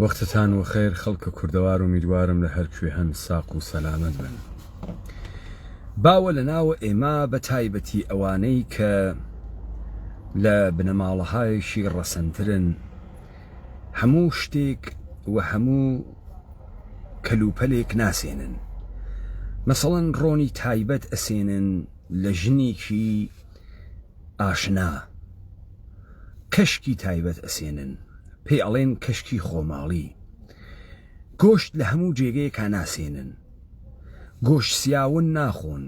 وەختتان وەخێر خەڵکە کوردەوار و میدوارم لە هەرکوێ هەن ساق و سەلامەت بن. باوە لە ناوە ئێمە بە تایبەتی ئەوانەی کە لە بنەماڵەهایشی ڕەسەنترن هەموو شتێک و هەموو کەلوپەلێک ناسێنن. مەسەڵەن ڕۆنی تایبەت ئەسێنن لە ژنێکی ئاشنا، کەشکی تایبەت ئەسێنن، پێی ئەڵێن کەشکی خۆماڵی. گۆشت لە هەموو جێگەیەکە ناسێنن، گۆشت سیاون ناخۆن،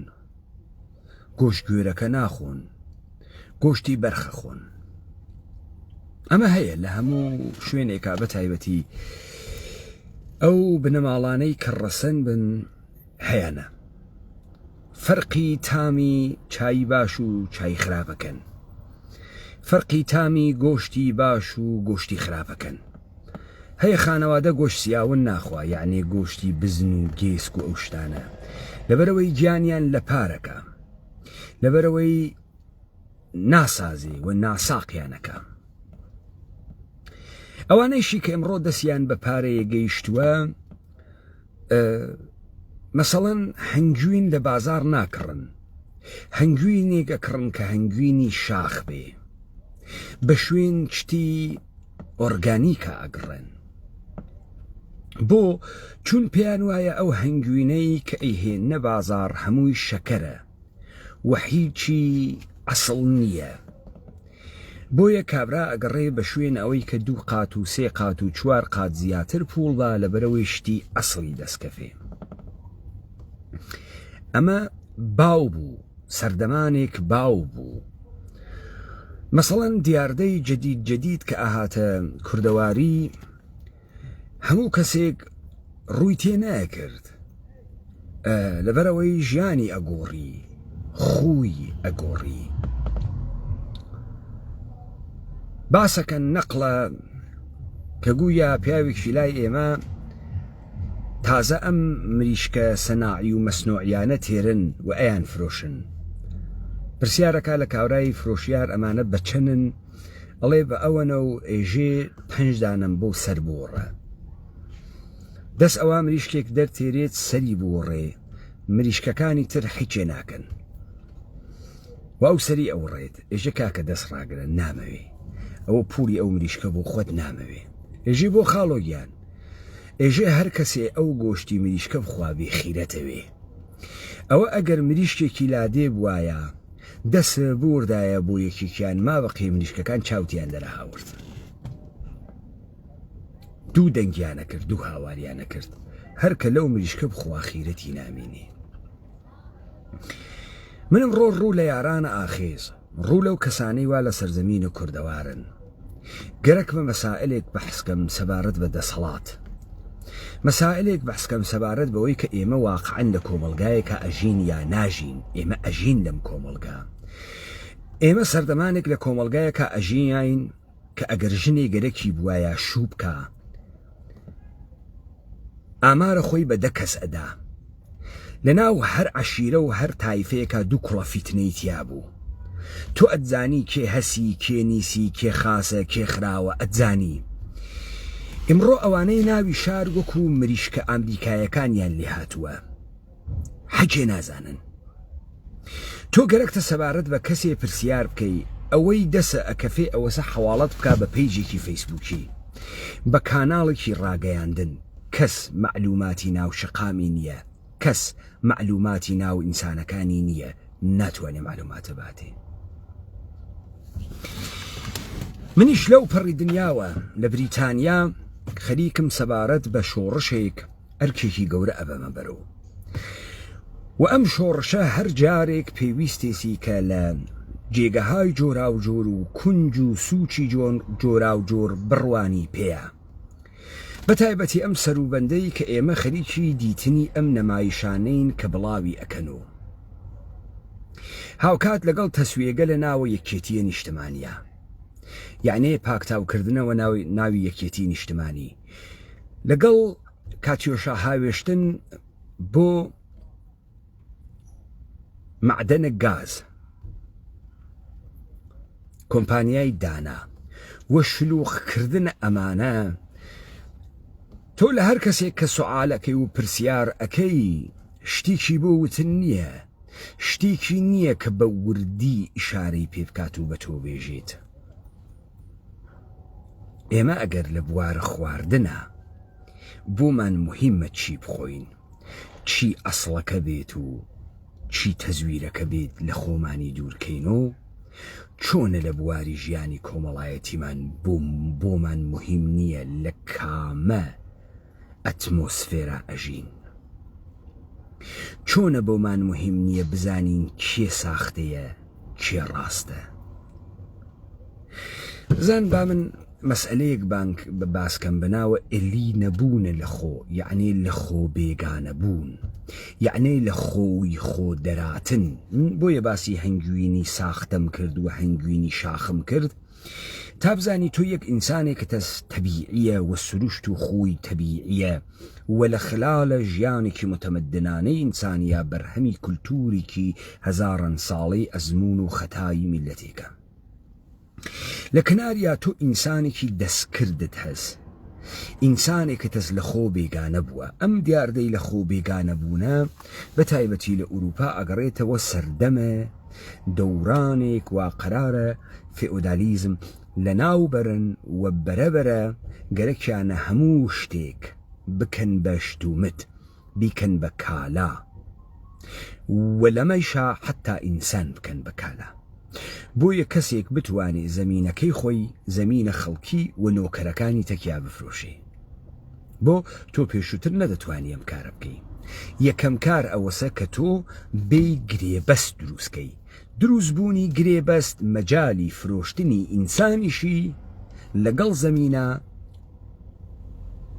گۆشت گوێرەکە ناخۆن، گۆشتی بەرخە خۆن. ئەمە هەیە لە هەموو شوێنێکا بە تایبەتی ئەو بنەماڵانەی کە ڕەسەن بن هەیەنە. فەرقی تامی چای باش و چای خراپەکەن، فەرقی تامی گۆشتی باش و گۆشتی خراپەکەن. هەیە خانەوادە گۆشت سیاون ناخوا، یعنی گۆشتی بزن و گێسک و ئەو شتانە، لەبەرەوەی گیانیان لە پارەکە، لەبەرەوەی ناسازێ و ناساقیانەکە. ئەوانەیشی کە ئەمڕۆ دەستیان بە پارەیە گەیشتووە، مەسەڵەن هەنگوین لە بازار ناکڕن، هەنگوینێک ئەکڕن کە هەنگوینی شاخ بێ، بە شوێن شتی ئۆرگانیکە ئەگڕێن. بۆ چون پێیان وایە ئەو هەنگوینەی کە ئەیهێنە بازار هەمووی شەکەرە و هیچی ئەسڵ نییە. بۆیە کابرا ئەگەڕێ بە شوێن ئەوەی کە 2 قات و 3 قات و 4 قات زیاتر پوڵدا لەبەرەوەی شتی ئەسڵی دەستکەفێ. ئەمە باو بوو، سەردەمانێک باو بوو. مەسەڵەن دیاردەی جەدید کە ئاهاتە کوردەواری، هەموو کەسێک ڕووی تێ نایەکرد، لەبەرەوەی ژیانی ئەگۆڕی، خووی ئەگۆڕی. باسەکەن نەقڵە کە گویا پیاوێکی لای ئێمە تازە ئەم مریشکە سەناعی و مەسنوعیانە تێرن و ئەیان فرۆشن. پرسیارەکە لە کاورای فرۆشیار ئەمانە بەچەنن، ئەڵێ بە ئەوەنە و ئێژێ 5 دانم بۆ سەر بۆڕە. دەست ئەوە مریشکێک دەرتێرێت سەری بۆڕێ، مریشکەکانی تر حیچێ ناکەن و ئەو سەری ئەوڕێت. ئێژە کاکە دەست ڕاگرن نامەوێ، ئەوە پولی ئەو مریشکە بۆ خۆت نامەوێ، ئێژێ بۆ خاڵۆگیان. ئێژێ هەر کەسێ ئەو گۆشتی مریشکە بخوابێ خیرەتەوێ. ئەوە ئەگەر مریشکێکی لادێ بوایە دەست بوردایە بۆ یەکێکیان، ما بەقی مریشکەکان چاوتیان دەرەهاورد، 2 دەنگیانە کرد، 2 هاواریانە کرد، هەر کە لەو مریشکە بخوا خیرەتی نامینێ. منم ڕوو لە یارانە ئاخێز، ڕوو لەو کەسانەی وا لە سەرزەمینە کوردەوارن، گەرەک بە مەسائلێک بەحسکەم سەبارەت بە دەسەڵات، مەسائلێک بەحسکەم سەبارەت بەوەی کە ئێمە واقعەن لە کۆمەلگایەکە ئەژین یا ناژین. ئێمە ئەژین لەم کۆمەلگا، ئێمە سەردەمانێک لە کۆمەلگایەکە ئەژینین کە ئەگەر ژنێ گەرەکی بوایە شوو بکە، ئامارە خۆی بە 10 کەس ئەدا. لەناو هەر عەشیرە و هەر تایفەیەکە 2 کوڕە فیتنەی تیا بوو. تۆ ئەتزانی کێ هەسی، کێ نیسی، کێ خاسە، کێ خراوە، ئەتزانی. ئمڕۆ ئەوانەی ناوی شار وەکو مریشکە ئەمریکایەکانیان لێ هاتووە، حەجێ نازانن. تۆ گەرەکتە سەبارەت بە کەسێ پرسیار بکەی، ئەوەی دەسە ئەکەفێ ئەوەسە حەواڵەت بکە بە پەیجێکی فەیسبووکی، بە کاناڵێکی ڕاگەیاندن. کەس معلوماتی ناو شقامی نییە، کەس معلوماتی ناو ئینسانەکانی نییە، ناتوانێ معلوماتە باتێ. منیش لەو پەڕی دنیاوە لە بریتانیا خەریکم سەبارەت بە شۆڕشێک ئەرکێکی گەورە ئەبەمە بەرەو، و ئەم شۆڕشە هەر جارێک پێویستێسی کە لە جێگەهای جۆرا و جۆر و کونج و سوچی جۆرا و جۆر بڕوانی پێیە. بە تایبەتی ئەم سەروبەندەی کە ئێمە خەریکی دیتنی ئەم نەمایشانەین کە بڵاوی ئەکەنەوە، هاوکات لەگەڵ تەسوێگە لە ناوە یەکێتیە نیشتمانیە، یعنی پاکتاوکردنەوە ناوی یەکێتی نیشتمانی، لەگەڵ کاتیۆشا هاوێشتن بۆ معدەنە گاز، کۆمپانیای دانا و شلوخکردن ئەمانە تۆ لە هەر کەسێک کە سوعالەکەی و پرسیار ئەەکەی شتێکی بۆ وتن نییە، شتێکی نییە کە بە وردی ئیشارەی پێ بکات و بە تۆ بێژێت. ئێمە ئەگەر لە بوارە خواردنە بۆمان مهمە چی بخۆین، چی ئەسڵەکە بێت و چی تەزویرەکە بێت لە خۆمانی دوورکەینەوە، چۆنە لە بواری ژیانی کۆمەڵایەتیمان بۆمان مهم نییە لە کامە ئەتمۆسفێرا ئەژین، چۆنە بۆمان مهم نییە بزانین کێ ساختەیە کێ ڕاستە. زان با من مەسئلەیەک بە باسکەم بناوە ئێلی نەبوونە لە خۆ، یعنی لە خۆ بێگانە بوون، یعنی لە خۆی خۆ دەراتن. بۆیە باسی هەنگوینی ساختەم کرد و هەنگوینی شاخم کرد تا بزانی تۆ یەک ئینسانێک کە تەبیعیە و سروشت و خۆی تەبیعیە و لە خلالە ژیانێکی متەمەدنانەی ئینسانیە بەرهەمی کولتورێکی هەزاران ساڵەی ئەزمون و خەتایی میلەتێکە. لە کناریا تۆ ئینسانێکی دەستکردت هەست، ئینسانێک کە تەس لە خۆ بێگانە بووە. ئەم دیاردەی لە خۆ بێگانە بوونە بە تایبەتی لە ئوروپا ئەگەڕێتەوە سەردەمە دەورانێک وا قەرارە فێئۆدالیزم لە ناوبەرن و بەرەبەرە گەرەکیانە هەموو شتێک بکەن بە شتومت، بیکەن بە کالا و لەمەیشا حتا ئینسان بکەن بە کالا. بۆیە کەسێک بتوانێ زەمینەکەی خۆی زەمینە خەڵکی و نۆکەرەکانی تەکیا بفرۆشێ. بۆ تۆ پێشووتر نەدەتوانی ئەم کارە بکەی. یەکەم کار ئەوەسە کە تۆ بێی گرێبەست دروستکەی. دروستبوونی گرێبەست مەجالی فرۆشتنی ئینسانیشی لەگەڵ زەمینە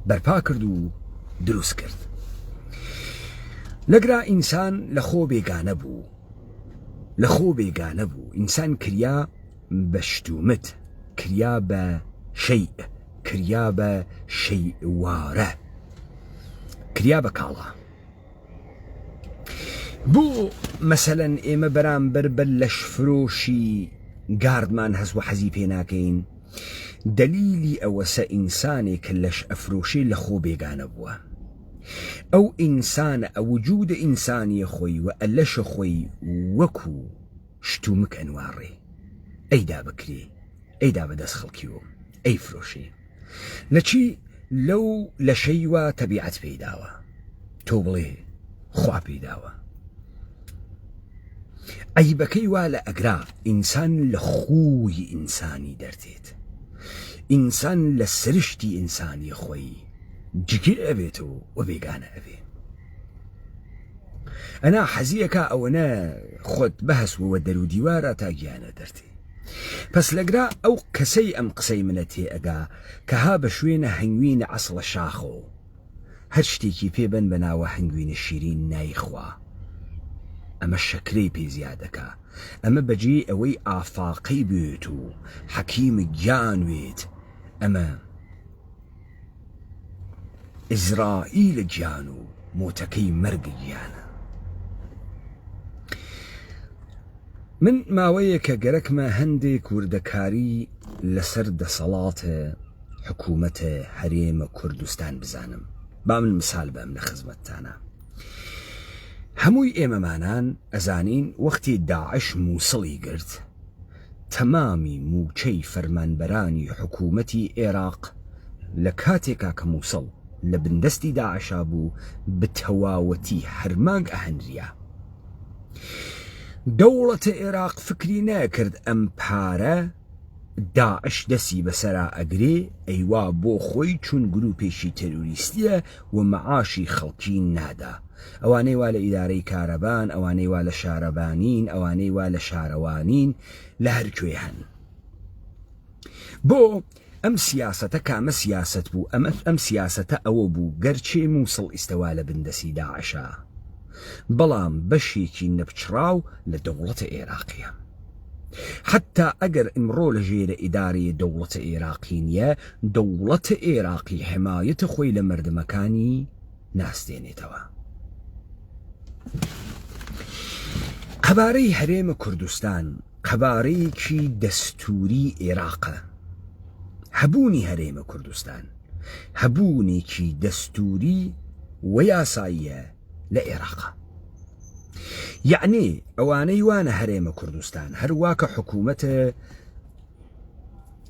بەرپا کرد و دروست کرد. لەگرا ئینسان لە خۆ بێگانە بوو، لە خۆ بێگانە بوو. ئینسان کریا بە شتومت، کریا بە شەیء، کریا بە شەیوارە، کریا بە کاڵا. بۆ مەسەلەن ئێمە بەرامبەر بە لەشفرۆشی گاردمان هەست و حەزی پێ ناکەین، دلیلی ئەوەسە ئینسانێک کە لەش ئەفرۆشی لە خۆ بێگانە بووە. ئەو ئینسانە ئەوجودە ئینسانیە خۆی و ئەلەشە خۆی وەکو شتومک ئەنوارڕێ، ئەیدا بکرێ، ئەیدا بەدەست خەڵکیوە، ئەی فرۆشێ. لە چی؟ لەو لە شەیوە تەبیعەت پێیداوە، تۆ بڵێ خوا پێیداوە. عیبەکەی وا لە ئەگرا ئینسان لە خووی ئینسانی دەردێت، ئینسان لە سرشتی ئینسانی خۆی جگیر ئەبێتەوە و بێگانە ئەبێ. ئەنا حەزیەکە ئەوەنە خۆت بەهەسوەوە دەرو دیوارە تا گیانە دەرتێ. پس لەگرا ئەو کەسەی ئەم قسەی منە تێ ئەگا کە ها بە شوێنە هەنگوینە ئەسڵە شاخۆ، هەر شتێکی پێبن بە ناوە هەنگوینە شیرین نایخوا، ئەمە شەکرەی پێ زیادەکە، ئەمە بەجێ ئەوەی ئافاقی بێت و حەکیم گیانوێت، ئەمە ئیزرائیل گیان و مۆتەکەی مەرگ گیانە. من ماوەیە کە گەرەکمە هەندێک وردەکاری لەسەر دەسەڵاتە حکوومەتە هەرێمە کوردستان بزانم. با من مثال بەم لە خزمەتتانە. هەمووی ئێمەمانان ئەزانین وەختی داعش مووسڵی گرت، تەمامی موچەی فەرمانبەرانی حکوومەتی عێراق لە کاتێکا کە مووسڵ لە بندەستی داعشا بوو بە تەواوەتی هەرمانگ ئەهەنریا. دەوڵەتە عێراق فکری نەکرد ئەم پارە داعش دەسی بەسەرا ئەگرێ ئەیوا بۆ خۆی چون گروپێکی تەروریستیە و مەعاشی خەڵکی نادا. ئەوانەی وا لە ئیدارەی کارەبان، ئەوانەی وا لە شارەبانین، ئەوانەی وا لە شارەوانین، لە هەرکوێ هەن. بۆ ئەم سیاسەتە کامە سیاست بوو؟ ئەم سیاسەتە ئەوە بوو گەرچێ مووسڵ ئیستەوا لە بندەسی داعشە، بەڵام بەشێکی نەپچراو لە دەوڵەتە عێراقیە. حتا ئەگەر ئمڕۆ لە ژێرە ئیدارەی دەوڵەتە عێراقی نیە، دەوڵەتە عێراقی حمایەتە خۆی لە مردمەکانی ناستێنێتەوە. قەبارەی هەرێمە کوردستان قەبارەیەکی دەستوری عێراقە. هەبوونی هەرێمە کوردستان هەبوونێکی دەستوری و یاساییە لە عێراق. یعنی ئەوانەی وانە هەرێمە کوردستان هەروواکە حکوومەتە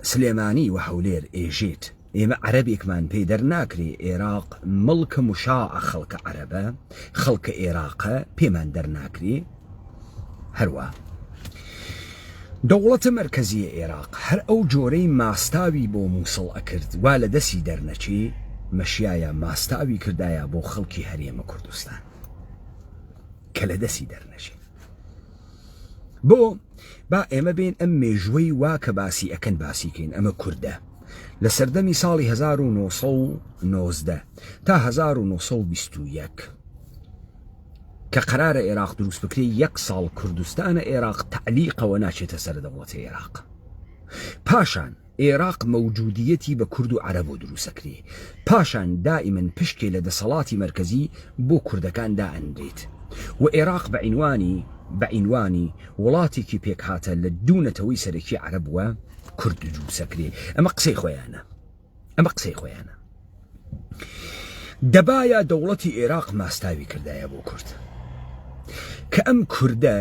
سلێمانی و هەولێر ئێژێت ئێمە عەرەبێکمان پێ دەرناکرێ عێراق مڵکە مشاع خەڵکە عەرەبە خەڵکە عێراقە پێمان دەرناکرێ. هەروە دەوڵەتە مەرکەزیە عێراق هەر ئەو جۆرەی ماستاوی بۆ مووسڵ ئەکرد وا لە دەستی دەرنەچێ مەشیایە ماستاوی کردایە بۆ خەڵکی هەرێمە کوردستان کە لە دەستی دەرنەچێ. بۆ با ئێمە بین ئەم مێژوەی وا کە باسی ئەکەن باسیکەین ئەمە کووردە لە سەردەمی ساڵی 1990 تا 1921 کە قەرارە عێراق دروست بکرێ 1 ساڵ کوردستانە عێراق تعلیقەوە ناچێتە سەر دەوڵەتی عێراق. پاشان عێراق مەوجودیەتی بە کورد و عەرەب بۆ دروستەکرێ. پاشان دائیمەن پشتێ لە دەسەڵاتی مەرکەزی بۆ کوردەکان دائەنرێت و عێراق بە عینوانی وڵاتێکی پێک هاتە لە دوونەتەوەی سەرەکی عەرەب وە کورد دروستەکرێ. ئەمە قسەی خۆیانە. دەبایە دەوڵەتی عێراق ماستاوی کردایە بۆ کورد کە ئەم کووردە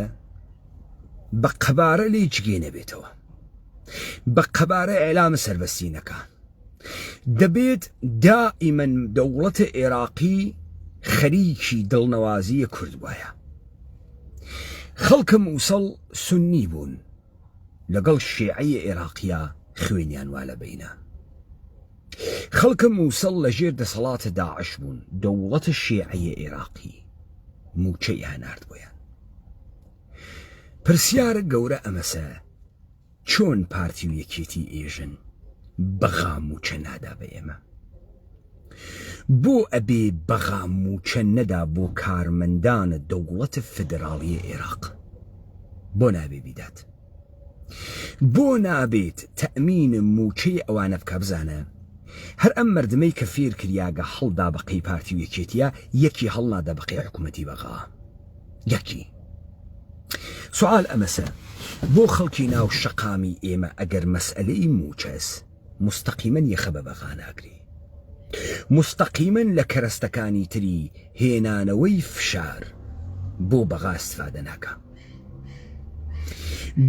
بە قەبارە لێ جگێ نەبێتەوە، بە قەبارە ئێلامە سەربەستی نەکا. دەبێت دائیمەن دەوڵەتە عێراقی خەریکی دڵنەوازیە کورد وایە. خەڵکە مووسڵ سونی بوون لەگەڵ شیعەیە عێراقیە خوێنیان وا لە بەینە. خەڵکە مووسڵ لە ژێر دەسەڵاتە داعش بوون دەوڵەتە شیعەیە عێراقی موچەی هەنارد بۆیان. پرسیارە گەورە ئەمەسە چۆن پارتی و یەکێتی ئێژن بەغا موچە نادا بە ئێمە؟ بۆ ئەبێ بەغا موچە نەدا بۆ کارمەندانە دەوڵەتە فدراڵیە عێراق؟ بۆ نابێ بیدات؟ بۆ نابێت تەمین موچەی ئەوانە بکە؟ بزانە هەر ئەم مردمەی کە فێر کریاگە هەڵدا بەقەی پارتی و یەکێتیە یەکی هەڵنادا بەقەی حکوومەتی بەغا یەکی. سوال ئەمەسە بۆ خەڵکی ناو شەقامی ئێمە ئەگەر مەسئلەی موچەس مستەقیمەن یەخە بە بەغا ناگری، مستەقیمەن لە کەرەستەکانی تری هێنانەوەی فشار بۆ بەغا استفادە ناکە.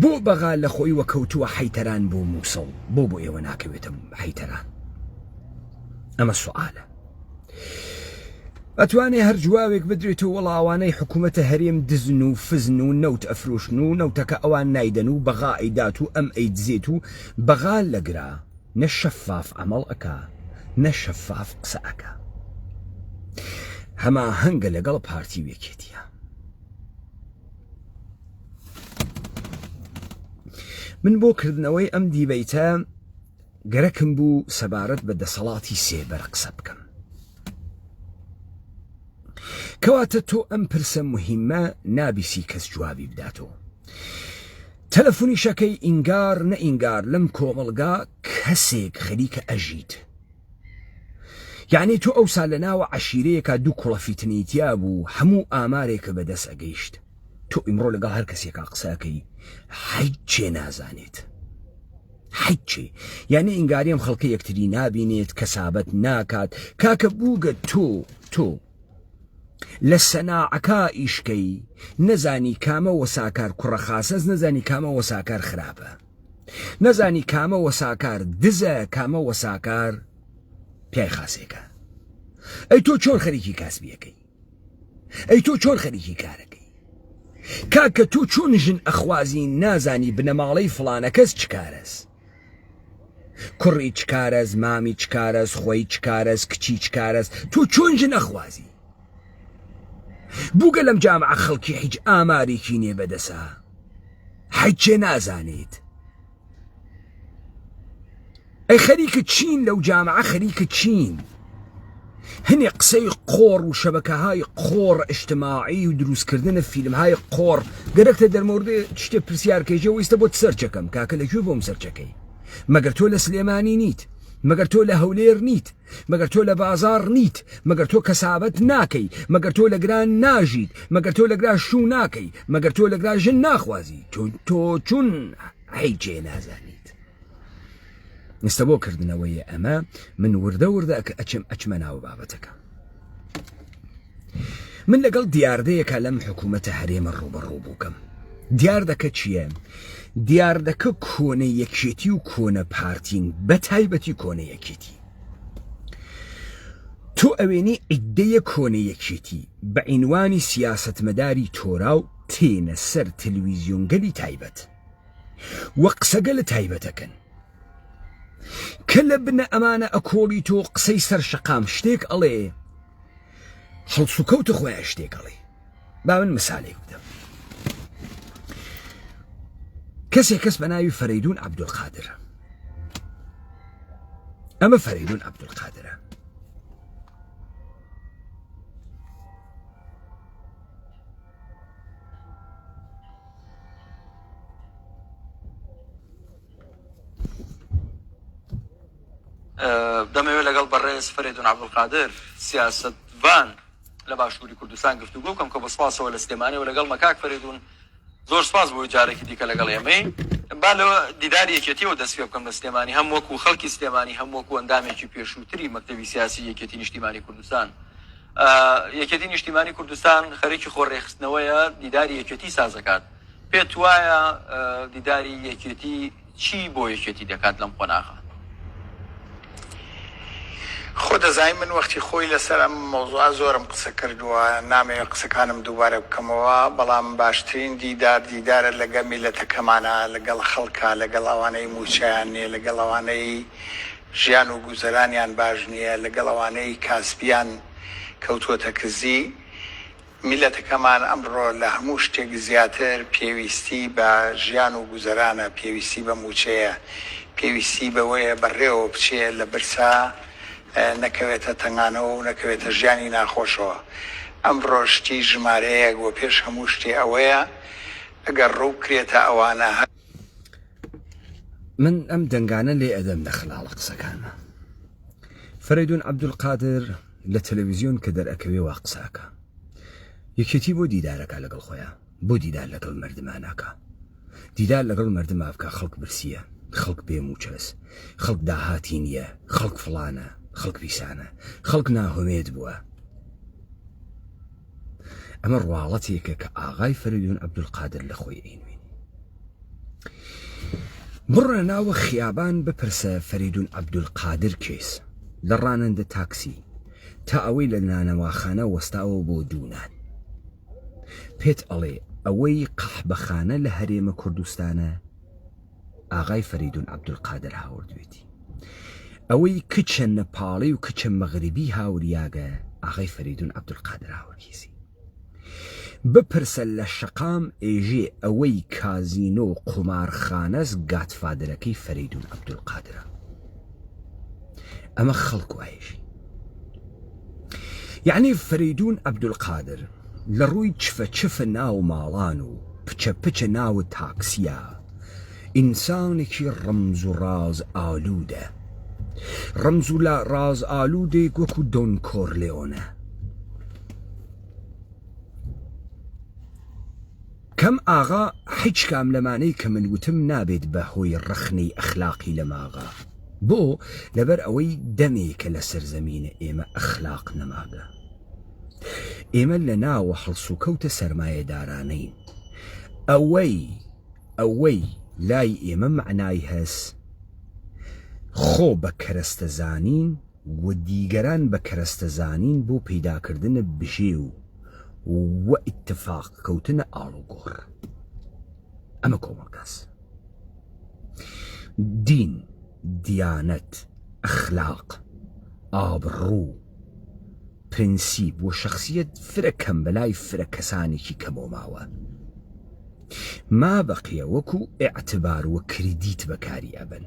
بۆ بەغا لە خۆی وەکەوتووە حەیتەران بۆ مووسڵ بۆ ئێوە ناکەوێتە حەیتەران؟ ئەمە سوالە. ئەتوانێ هەر جوابێک بدرێتەوە وەڵاوانەی حکوومەتە هەرێم دزن و فزن و نەوت ئەفرۆشن و نەوتەکە ئەوان نایدەن و بەغا ئەیدات و ئەم ئەیدزێت و بەغا لەگرا نە شەفاف عەمەڵ ئەکا نە شەفاف قسە ئەکا. هەما هەنگە لەگەڵ پارتی و یەکێتیە. من بۆ کردنەوەی ئەم دیبەیتە گەرەکم بوو سەبارەت بە دەسەڵاتی سێبەر قسە بکەم. کەواتە تۆ ئەم پرسە مهمە نابیسی کەس جوابی بداتەوە. تەلەفۆنی شەکەی ئینگار نە ئینگار لەم کۆمەڵگا کەسێک خەریکە ئەژیت. یعنی تۆ ئەوسا لە ناوە عەشیرەیەکە دوو کوڵە فیتنەیتیا بوو هەموو ئامارێکە بەدەست ئەگەیشت. تۆ ئیمڕۆ لەگەڵ هەر کەسێکا قسەکەی هیچێ نازانێت. هیچێ. یعنی ئینگاریم خەڵکە یەکتری نابینێت کەسابەت ناکات. کاکە بووگە تۆ لە سەناعەکە ئیشکەی نەزانی کامە وەساکار کوڕە خاسەز، نەزانی کامە وەساکار خراپە، نەزانی کامە وەساکار دزە، کامە وەساکار پیای خاسێکە. ئەی تۆ چۆن خەریکی کاسبیەکەی؟ ئەی تۆ چۆن خەریکی کارەکەی؟ کاکە تۆ چۆن ژن ئەخوازی نازانی بنەماڵەی فڵانە کەس چکارەس؟ کوڕی چکارەس، مامی چکارەس، خۆی چکارەس، کچی چکارەس، تۆ چۆن ژن ئەخوازی؟ بووگە لەم جامعە خەڵکی هیچ ئامارێکی نێ بەدەسا هیچێ نازانێت. ئەی خەریکە چین لەو جامعە خەریکە چین. هەنێ قسەی قۆڕ و شەبەکەهای قۆڕ ئیجتیماعی و دروستکردنە فیلمهای قۆڕ گەرەکتە دەرمۆردێ شتێ پرسیارکەیژە ویستە بۆ سەرچەکەم. کاکە لەکوێ بۆم سەرچەکەی؟ مەگەر تۆ لە سلێمانی نیت؟ مەگەر تۆ لە هەولێر نیت؟ مەگەر تۆ لە بازار نیت؟ مەگەر تۆ کەسابەت ناکەی؟ مەگەر تۆ لە گران ناژیت؟ مەگەر تۆ لە گرا شوو ناکەی؟ مەگەر تۆ لە گرا ژن ناخوازی؟ تۆ چون هیچێ نازانیت. ئێستا بۆ کردنەوەی ئەمە من وردە ئەچمە ناو بابەتەکە. من لەگەڵ دیاردەیەکە لەم حکوومەتە هەرێمە ڕوبەڕوو بووکەم. دیاردەکە چییە؟ دیاردەکە کۆنە یەکێتی و کۆنە پارتین، بە تایبەتی کۆنە یەکێتی. تۆ ئەوێنی عیددەیە کۆنە یەکێتی بە عینوانی سیاسەتمەداری تۆراو تێنە سەر تەلەڤیزیۆنگەلی تایبەت وە قسەگە لە تایبەتەکەن کە لە بنە ئەمانە ئەکۆڵی تۆ قسەی سەر شەقام شتێک ئەڵێ هەڵسوکەوتە خۆیان شتێک ئەڵێ. با من مثالێک بدەم. کەس بە ناوی فەرەیدون عەبدولقادر. ئەمە فەرەیدون عەبدولقادرە. دەمەوێت لەگەڵ بەڕێز فەرەیدون عەبدولقادر سیاسەتوان لە باشووری کوردستان گفتوگۆ بکەم کە بە سپاسەوە لە سلێمانیەوە لەگەڵ مەکاک فەرەیدون زۆر سپاس بۆ جارێکی دیکە لەگەڵ ئێمەی با لەوە دیداری یەکێتیەوە دەست پێ بکەم لە سلێمانی هەم وەکو خەڵکی سلێمانی هەم وەکو ئەندامێکی پێشووتری مەکتەبی سیاسی یەکێتی نیشتیمانی کوردستان. یەکێتی نیشتیمانی کوردستان خەریکی خۆڕێخستنەوەیە دیداری یەکێتی سازەکات. پێت وایە دیداری یەکێتی چی بۆ یەکێتی دەکات لەم قۆناغە؟ خۆ دەزای من وەختی خۆی لەسەر ئەم مەوزوعە زۆرم قسە کردووە، نامەوێت قسەکانم دووبارە بکەمەوە، بەڵام باشترین دیدارە لەگەڵ میلەتەکەمانە، لەگەڵ خەڵکە، لەگەڵ ئەوانەی موچیان نیە، لەگەڵ ئەوانەی ژیان و گوزەرانیان باش نییە، لەگەڵ ئەوانەی کاسبیان کەوتووەتە کزی. میلەتەکەمان ئەمڕۆ لە هەموو شتێک زیاتر پێویستی بە ژیان و گوزەرانە، پێویستی بە موچەیە، پێویستی بەوەیە بەڕێوە بچێ لە برسا نەکەوێتە تەنگانەوە و نەکەوێتە ژیانی ناخۆشەوە. ئەمڕۆ شتی ژمارەیەک بۆ پێش هەموو شتێ ئەوەیە ئەگەر ڕوو کرێتە ئەوانە. من ئەم دەنگانە لێ ئەدەم لە خلاڵە قسەکانە. فەرەیدون عەبدولقادر لە تەلەڤیزیۆن کە دەرئەکەوێ وا قساکە، یەکێتی بۆ دیدارەکە لەگەڵ خۆیان، بۆ دیدار لەگەڵ مردمانەکە، دیدار لەگەڵ مردما بکە. خەڵک برسیە، خەڵک بێموچەس، خەڵک داهاتی نییە، خەڵک فڵانە، خەڵک پیسانە، خەڵک ناهۆمێت بووە. ئەمە ڕواڵەتێکە کە ئاغای فەرەیدون عەبدولقادر لە خۆی ئەینوێنی. بڕە ناوە خیابان بپرسە فەرەیدون عەبدولقادر کێس لە ڕانەندە تاکسی تا ئەوەی لە نانەواخانە وەستاوە بۆ دوونان. پێت ئەڵێ ئەوەی قەحبەخانە لە هەرێمە کوردستانە ئاغای فەرەیدون عەبدولقادر هاوردوێتی. ئەوەی کچە نەپاڵی و کچە مەغریبی هاوریاگە ئاغای فەرەیدون عەبدولقادر هاوریزی. بپرسە لە شەقام ئێژێ ئەوەی کازینۆ و قومارخانەس گاتفادرەکەی فەرەیدون عەبدولقادرە. ئەمە خەڵک وایەژی. یعنی فەرەیدون عەبدولقادر لە ڕووی چفە ناو ماڵان و پچە ناو تاکسیە ئینسانێکی ڕەمز و ڕاز ئالوودە. ڕەمز و ڕاز ئالوودێک وەکو دۆن کۆرلێۆنە. کەم ئاغا هیچ کام لەمانەی کە من وتم نابێت بە هۆی ڕەخنەی ئەخلاقی لە ماغا، بۆ لەبەر ئەوەی دەمێکە لە سەرزەمینە ئێمە ئەخلاق نەماگە. ئێمە لە ناوە هەڵسوکەوتە سەرمایەدارانەین. ئەوەی لای ئێمە معنای هەس خۆ بە کەرەستە زانین و دیگەران بە کەرەستە زانین بۆ پەیداکردنە بژێ و ئیتفاق کەوتنە ئاڵوگۆڕ. ئەمە کۆمەڵگەس. دین، دیانەت، ئەخلاق، ئابڕوو، پرینسیب و شەخسیەت فرەکەم بەلای فرە کەسانێکی کەمۆ ماوە. ما بەقیە وەکو ئێعتبار و کریدیت بەکاری ئەبن.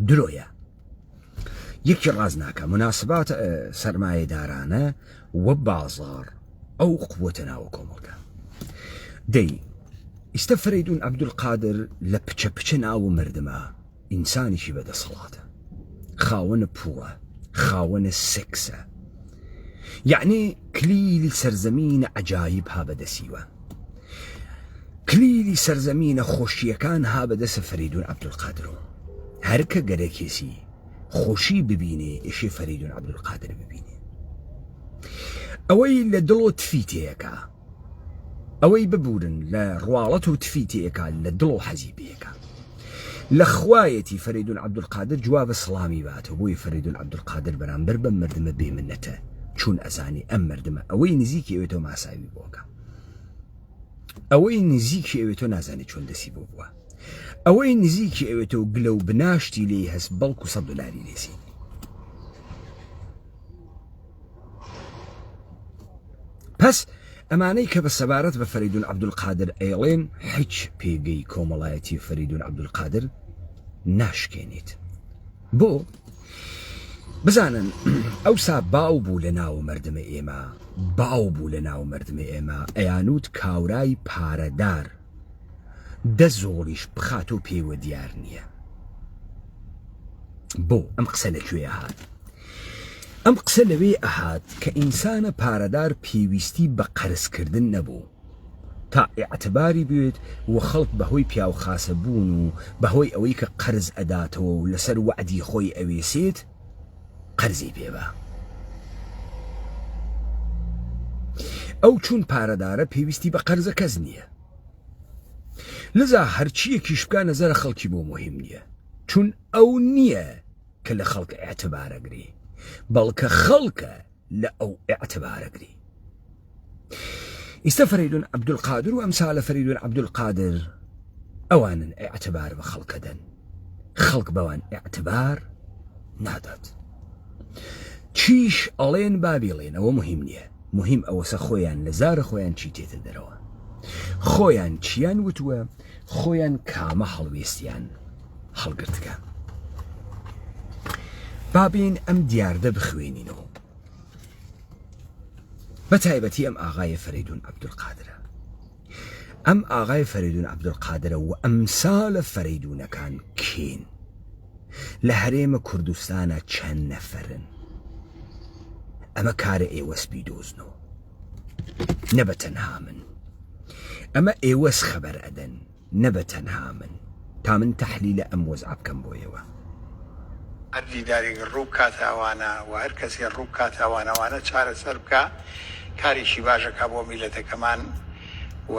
درۆیە یەکی ڕاز ناکە مناسبات سەرمایەدارانە وە بازار ئەو قووەتە ناوە کۆمەڵگە. دەی ئیستا فەرەیدون عەبدولقادر لە پچە ناو مردمە ئینسانێکی بەدەسەڵاتە، خاوەنە پووە، خاوەنە سێکسە، یعنی کلیلی سەرزەمینە عەجایب ها بەدەسیوە، کلیلی سەرزەمینە خۆشیەکان ها بەدەسە فەرەیدون عەبدولقادرەوە. هەرکە گەرەکێسی خۆشی ببینێ ئێشێ فەریدون عەبدولقادر ببینێ ئەوەی لە دڵ و تفی تێیەکە ئەوەی ببورن لە ڕواڵەت و تفی تێیەکە لە دڵ و حەزی بێکە لە خوایەتی فەریدون عەبدولقادر جوابە سڵامی باتەوە بۆی فەریدون عەبدولقادر بەرامبەر بەم مردمە بێمنەتە چون ئەزانی ئەم مردمە ئەوەی نزیکی ئەوێتەوە ماساوی بۆکە ئەوەی نزیکی ئەوێتەوە نازانێت چۆن دەسی بۆ بووە ئەوەی نزیکی ئەوێتەوە گلە و بناشتی لێی هەست بەڵکو $100 لێسی پس ئەمانەی کە بە سەبارەت بە فەریدون عەبدولقادر ئەیڵێن هیچ پێگەی کۆمەڵایەتی فەریدون عەبدولقادر ناشکێنیت بۆ بزانن ئەوسا باو بوو لە ناو مردمە ئێمە باو بوو لە ناو مردمە ئێمە ئەیانوت کاورای پارەدار دە زۆریش بخات و پێوە دیار نییە بۆ ئەم قسە لەکوێ هات ئەم قسە لەوێ ئەهات کە ئینسانە پارەدار پێویستی بە قەرزکردن نەبوو تا ئیعتباری بێت و خەڵک بەهۆی پیاو خاسە بوون و بەهۆی ئەوەی کە قەرز ئەداتەوە و لەسەر وعدی خۆی ئەوێسێت قەرزی پێبە ئەو چون پارەدارە پێویستی بە قەرزە کەس نییە لذا هەرچیەکیش بکە نەزەرە خەڵکی بۆ مهم نییە چون ئەو نییە کە لە خەڵک ئیعتبارەگری بەڵکە خەڵکە لە ئەو ئیعتبارەگری ئێستا فەریدون عەبدولقادر و ئەمسالە فەریدون عەبدولقادر ئەوانن ئیعتبار بە خەڵکەدەن خەڵک بەوان ئیعتبار نادات چیش ئەڵێن بابیڵێن ئەوە مهم نییە مهم ئەوەسە خۆیان لە زارە خۆیان چی تێتە دەرەوە خۆیان چیان وتووە خۆیان کامە هەڵوێستیان هەڵگرتکە بابین ئەم دیاردە بخوێنینەوە بە تایبەتی ئەم ئاغای فەریدون عەبدولقادرە ئەم ئاغای فەریدون عەبدولقادرە و ئەمسالە فەریدونەکان کێن لە هەرێمە کوردستانە چەند نەفەرن ئەمە کارە ئێوەسبی دۆزنەوە نەبە تەنها من ئەمە ئێوەس خەبەر ئەدەن نەبە تەنها من تا من تەحلیلە ئەم وەزع بکەم بۆیەوە هەر دیداری ڕوو کاتاوانە و هەر کەسی ڕوو کاتاوانەوانە چارەسەر بکە کاریشی باشەکە بۆ میلەتەکەمان و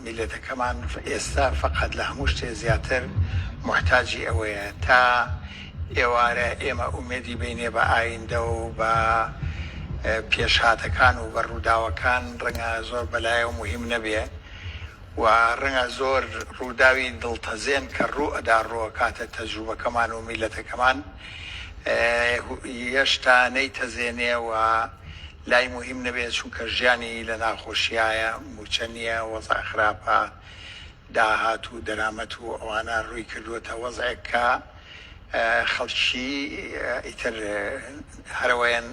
میلەتەکەمان ئێستا فقط لە هەموو شتێ زیاتر محتاجی ئەوەیە تا ئێوارە ئێمە ئومێدی بینێ بە ئایندە و بە پێشهاتەکان و بە ڕووداوەکان ڕەنگە زۆر بەلایە و مهم نەبێ و ڕەنگە زۆر ڕووداوی دڵتەزێن کە ڕوو ئەدا ڕۆکاتە تەجروبەکەمان و میلەتەکەمان هێشتا نەیتەزێنێ و لای مهم نەبێت چونکە ژیانی لە ناخۆشیایە موچە نییە وەزع خراپە داهات و دەرامەت و ئەوانە ڕووی کردووەتە وەزعێک کە خەڵکی ئیتر هەرەوەیان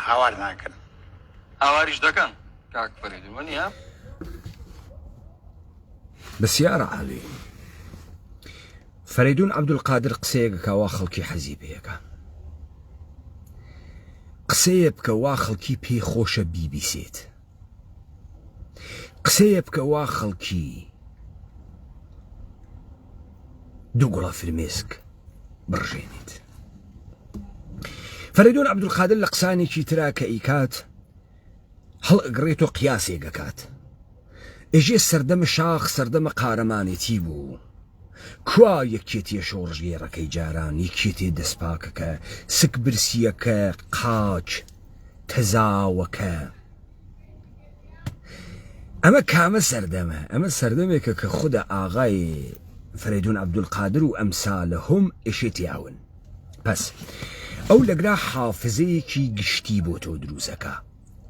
هاوار ناکەن هاواریش دەکەن کاک فەریدون وەنیە بەسیارە عالی فەریدون عەبدولقادر قسەیەکە وا خەڵکی حەزی پێیەکە قسەیە بکە وا خەڵکی پێی خۆشە بیبیسێت قسەیە بکە وا خەڵکی دوو گوڵە فرمێسک بڕژێنیت فەریدون عەبدولقادر لە قسانێکی ترا کە ئیکات هەڵ ئەگرێت و قیاسێک ئەکات ئێژێ سەردەمە شاخ سەردەمە قارەمانێتی بوو کوا یەکێتیە شۆڕژگێڕەکەی جاران یەکێتێ دەستپاکەکە سک برسیەکە قاچ تەزاوەکە ئەمە کامە سەردەمە ئەمە سەردەمێکە کە خودە ئاغای فەریدون عەبدولقادر و ئەمسالە هەم ئێشێتیاون پس ئەو لەگرا حافزەیەکی گشتی بۆ تۆ دروستەکە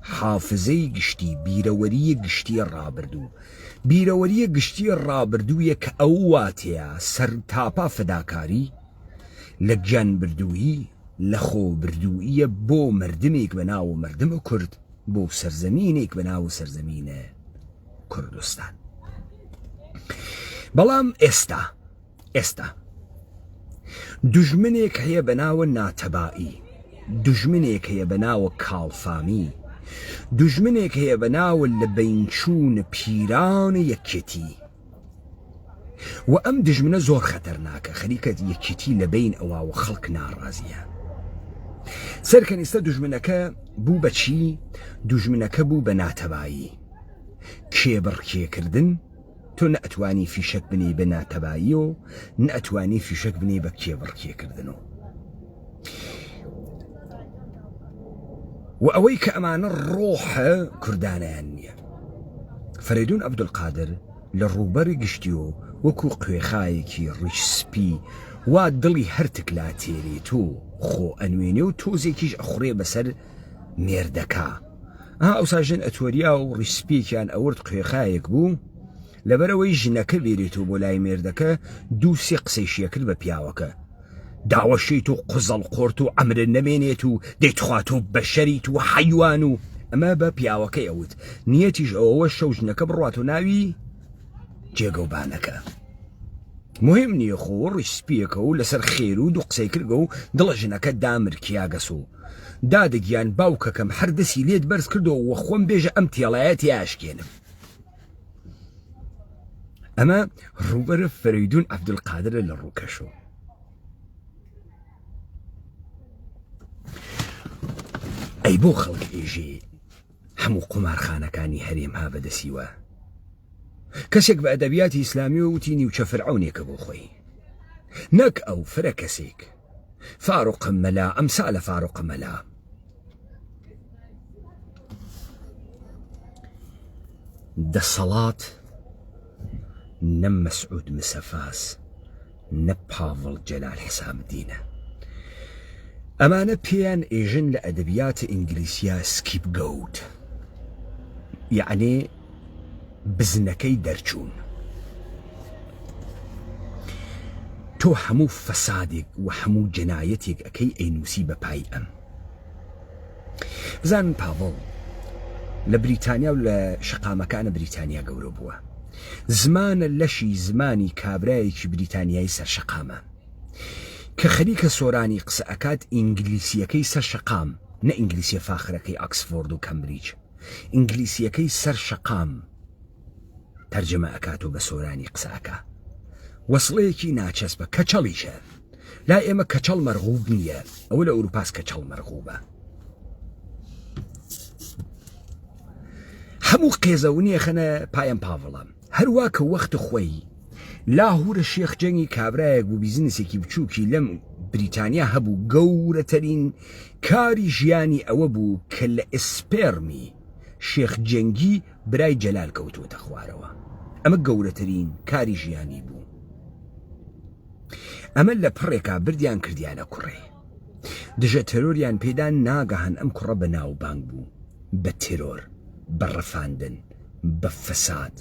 حافزەی گشتی بیرەوەریە گشتی ڕابردوو بیرەوەریە گشتی ڕابردوویە کە ئەو واتەیە سەرتاپا فەداکاری لە گیان بردوویی لە خۆ بردوویە بۆ مردمێک بە ناو مردمە کورد بۆ سەرزەمینێک بە ناو سەرزەمینە کوردستان بەڵام ئێستا دوژمنێک هەیە بە ناوە ناتەبائی دوژمنێک هەیە بە ناوە کاڵفامی دوژمنێک هەیە بە ناوە لە بینچوون پیرانە یەکێتی و ئەم دژمنە زۆر خەتەرناکە خەریکە یەکێتی لە بین ئەوە خەڵک ناڕازیە سەرکەنیستە دوژمنەکە بوو بە چی؟ دوژمنەکە بوو بە ناتەبایی کێبڕکێکردن تۆ نەئەتوانی فیشک بنی بە ناتەبایی و نەئەتوانی فیشک بنی بە کێبڕکێکردن و ئەوەی کە ئەمانە ڕۆحە کوردانیان نییە فەرێدون عەبدولقادر لە ڕووبەری گشتی و وەکو قوێخایەکی ڕیشسپی وا دڵی هەرتکلا تێرێت و خۆ ئەنوێنێ و تۆزێکیش ئەخوڕێ بەسەر مێردەکە ئەوساژن ئەتۆریا و ڕیشسپێکیان ئەورد قوێخایەک بوو لەبەرەوەی ژنەکە بێرێتەوە بۆ لای مێردەکە دوو سێ قسەیشیە کرد بە پیاوەکە داوەشیت و قزەڵ قۆرت و ئەمرت نەمێنێت و دەیتخوات و بەشەریت و حەیوان و ئەمە بە پیاوەکەی ئەوت نیەتیش ئەوەوە شەو ژنەکە بڕوات و ناوی جێگەوبانەکە مهم نییە خۆ ڕیشسپیەکە و لەسەر خێر و دوو قسەی کردگە و دڵە ژنەکە دامرکیاگەس و دادەگیان باوکەکەم هەردەسی لێت بەرز کردەوە وە خۆم بێژە ئەم تێڵایەتی ئاشکێنم ئەمە ڕووبەرە فەرەیدون عەبدولقادرە لە ڕووکەشۆ ئەی بۆ خەڵک ئێژێ هەموو قومارخانەکانی هەرێم ها بەدەسیوە کەسێک بە ئەدەبیاتی ئیسلامی و وتی نیوچە فرعونێکە بۆ خۆی نەک ئەو فرە کەسێک فاروق مەلا ئەمسالە فاروق مەلا دەسەڵات نە مەسعود مسەفاس نە پاڤڵ جەلال حسامدینە ئەمانە پێیان ئێژن لە ئەدەبیات ئینگلیسیا سکیپگۆوت یعنی بزنەکەی دەرچوون تۆ هەموو فەسادێک و هەموو جەنایەتێک ئەەکەی ئەینووسی بە پای ئەم بزانن پاڤڵ لە بریتانیا و لە شقامەکانە بریتانیا گەورە بووە زمانە لەشی زمانی کابرایەکی بریتانیایی سەرشەقامە کە خەریکە سۆرانی قسە ئەکات ئینگلیسیەکەی سەر شەقام نە ئینگلیسیە فاخرەکەی ئۆکسفۆرد و کەمبریج ئینگلیسیەکەی سەر شەقام تەرجەمە ئەکات و بە سۆرانی قسە ئەکا وەسڵەیەکی ناچەسبە کەچەڵیشە لا ئێمە کەچەڵ مەرغوب نییە ئەوە لە ئەوروپاس کەچەڵ مەرغوبە هەموو قێزەونیە خەنە پایەم پاڤڵە هەروە کە وەختە خۆی لاهورە شێخ جەنگی کابرایەک بوو بیزنسێکی بچووکی لەم بریتانیا هەبوو گەورەترین کاری ژیانی ئەوە بوو کە لە ئسپێرمی شێخ جەنگی برای جەلال کەوتووەتە خوارەوە ئەمە گەورەترین کاری ژیانی بوو ئەمە لە پڕێکا بردیان کردیانە کوڕێ دژە تەرۆریان پێدا ناگەهان ئەم کوڕە بە ناوبانگ بوو بە تیرۆر بە ڕەفاندن بە فەساد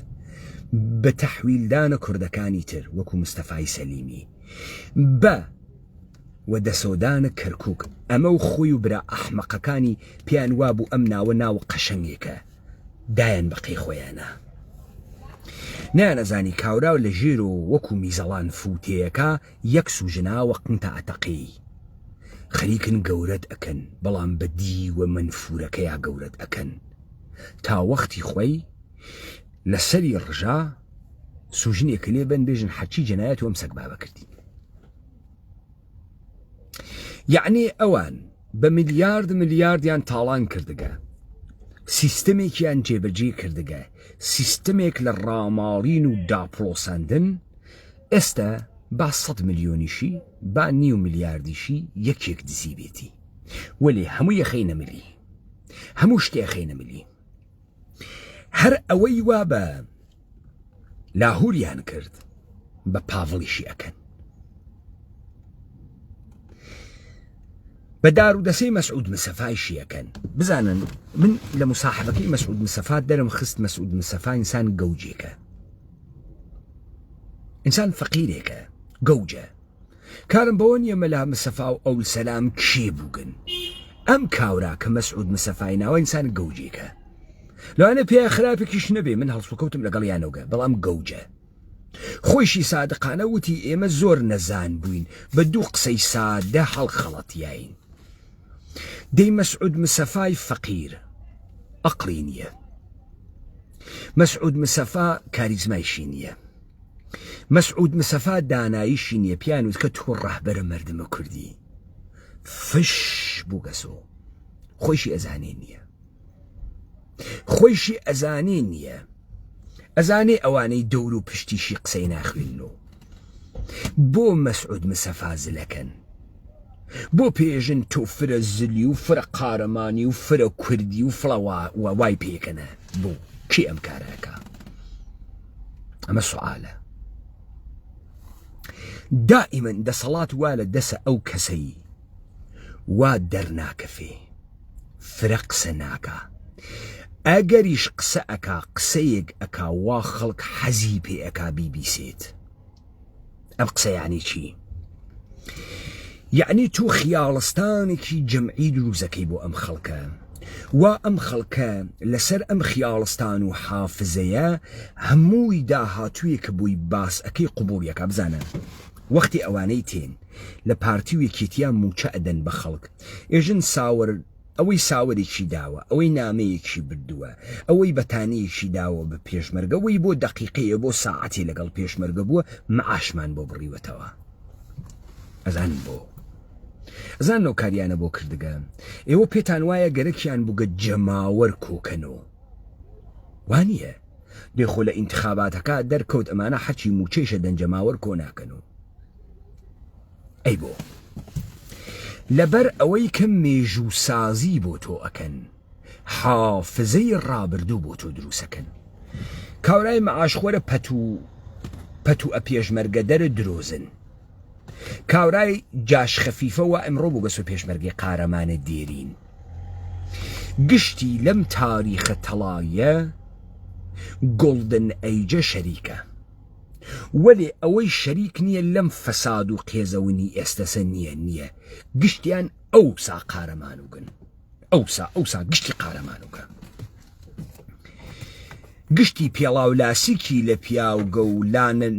بە تەحویلدانە کوردەکانی تر وەکو مستەفای سەلیمی بە وەدەسۆدانە کەرکووک ئەمە و خۆی و برا ئەحمەقەکانی پیان وابوو ئەم ناوە ناو قەشەنگێکە دایان بەقەی خۆیانە نانەزانی کاوراو لە ژێر و وەکو میزەڵان فوتەیەەکە یەک سوژناوە قنتە ئەتەقی خەریکن گەورەت ئەکەن بەڵام بەدی و منفورەکەیا گەورەت ئەکەن تا وەختی خۆی لەسەری ڕژا سوژنێکە لێ بن بێژن حەچی جەنایەت و ئەم سەگ بابە کردی یعنی ئەوان بە ملیاردیان تاڵان کردگە سیستەمێکیان جێبەجێ کردگە سیستەمێک لە ڕاماڵین و داپڵۆساندن ئێستا با 100 ملیۆنیشی با 9 ملیاردیشی یەکێک دزی بێتی وەلێ هەموو یەخەی نەملی هەموو شتێ خەی نەملی هەر ئەوەی وا بە لاهوریان کرد بە پاڤڵیشی ئەکەن بە دارودەسەی مەسعود مسەفای شیەکەن بزانن من لە مساحبەکەی مەسعود مسەفات دەرم خست مەسعود مسەفا ئینسان گەوجێکە ئینسان فەقیرێکە گەوجە کارم بەوە نیە مەلا مسەفا و ئەول سەلام کێ بووگن ئەم کاورا کە مەسعود مسەفای ناوە ئینسان گەوجێکە لەوانە پێ خراپێکیش نەبێ من هەڵسوکەوتم لەگەڵیانەوەگە بەڵام گەوجە خۆشی سادقانە وتی ئێمە زۆر نەزان بووین بە دوو قسەی سادە هەڵخەڵەتیاین دەی مەسعود مسەفای فەقیر ئەقڵی نییە مەسعود مسەفا کاریزمایشی نییە مەسعود مسەفا داناییشی نییە پیان وت کە تۆ ڕاهبەرە مەردمە کوردی فش بوو گەسۆ خۆیشی ئەزانێ نییە خۆیشی ئەزانێ نییە ئەزانێ ئەوانەی دەور و پشتیشی قسەی ناخوێنەوە بۆ مەسعود مسەفا زلەکەن بۆ پێژن تۆ فرە زلی و فرە قارەمانی و فرە کوردی و فڵەوە وای پێکەنە بۆ کی ئەم کارەکە ئەمە سوالە دائما دەسەڵات وا لە دەسە ئەو کەسەی وا دەرناکەفێ فرە قسە ناکە ئەگەریش قسە ئەکا قسەیەک ئەکا وا خەڵک حەزی پێ ئەکا بیبیسێت ئەم قسە یعنی چی؟ یعنی تۆ خیاڵستانێکی جەمعی دروزەکەی بۆ ئەم خەڵکە وا ئەم خەڵکە لەسەر ئەم خیاڵستان و حافزەیە هەمووی داهاتوویە کە بووی باس ئەەکەی قوبوڵیەکە بزانە وەختی ئەوانەی تێن لە پارتی و یەکێتیان موچە ئەدەن بە خەڵک ئێژن ساوەر ئەوەی ساوەرێکی داوە ئەوەی نامەیەکی بردووە ئەوەی بەتانەیەکی داوە بە پێشمەرگەوەی بۆ دەقیقەیە بۆ ساعەتی لەگەڵ پێشمەرگە بووە مەعاشمان بۆ بڕیوەتەوە ئەزان بۆ ئەزان نەو کاریانە بۆ کردگە ئێوە پێتان وایە گەرەکیان بووگە جەماوەر کۆکەنەوە وانییە دێخۆ لە ئینتخاباتەکە دەرکەوت ئەمانە حەچی موچەیشە دەنجەماوەر کۆ ناکەنەوە ئەی بۆ لەبەر ئەوەی کە مێژوو سازی بۆ تۆ ئەکەن حافزەی ڕابردوو بۆ تۆ دروسەکەن کاورای مەعاشخۆرە پەت و ئەپێشمەرگە دەرە درۆزن کاورای جاش خەفیفەوە ئەمڕۆ بۆ گەسۆ پێشمەرگی قارەمانە دێرین گشتی لەم تاریخە تەڵایە گۆڵدن ئەیجە شەریکە وەلێ ئەوەی شەریک نییە لەم فەساد و قێزەونی ئێستەسە نییە گشتیان ئەوسا قارەمانوگن ئەوسا گشتی قارەمانوگە گشتی پێڵاولاسیکی لە پیاوگە و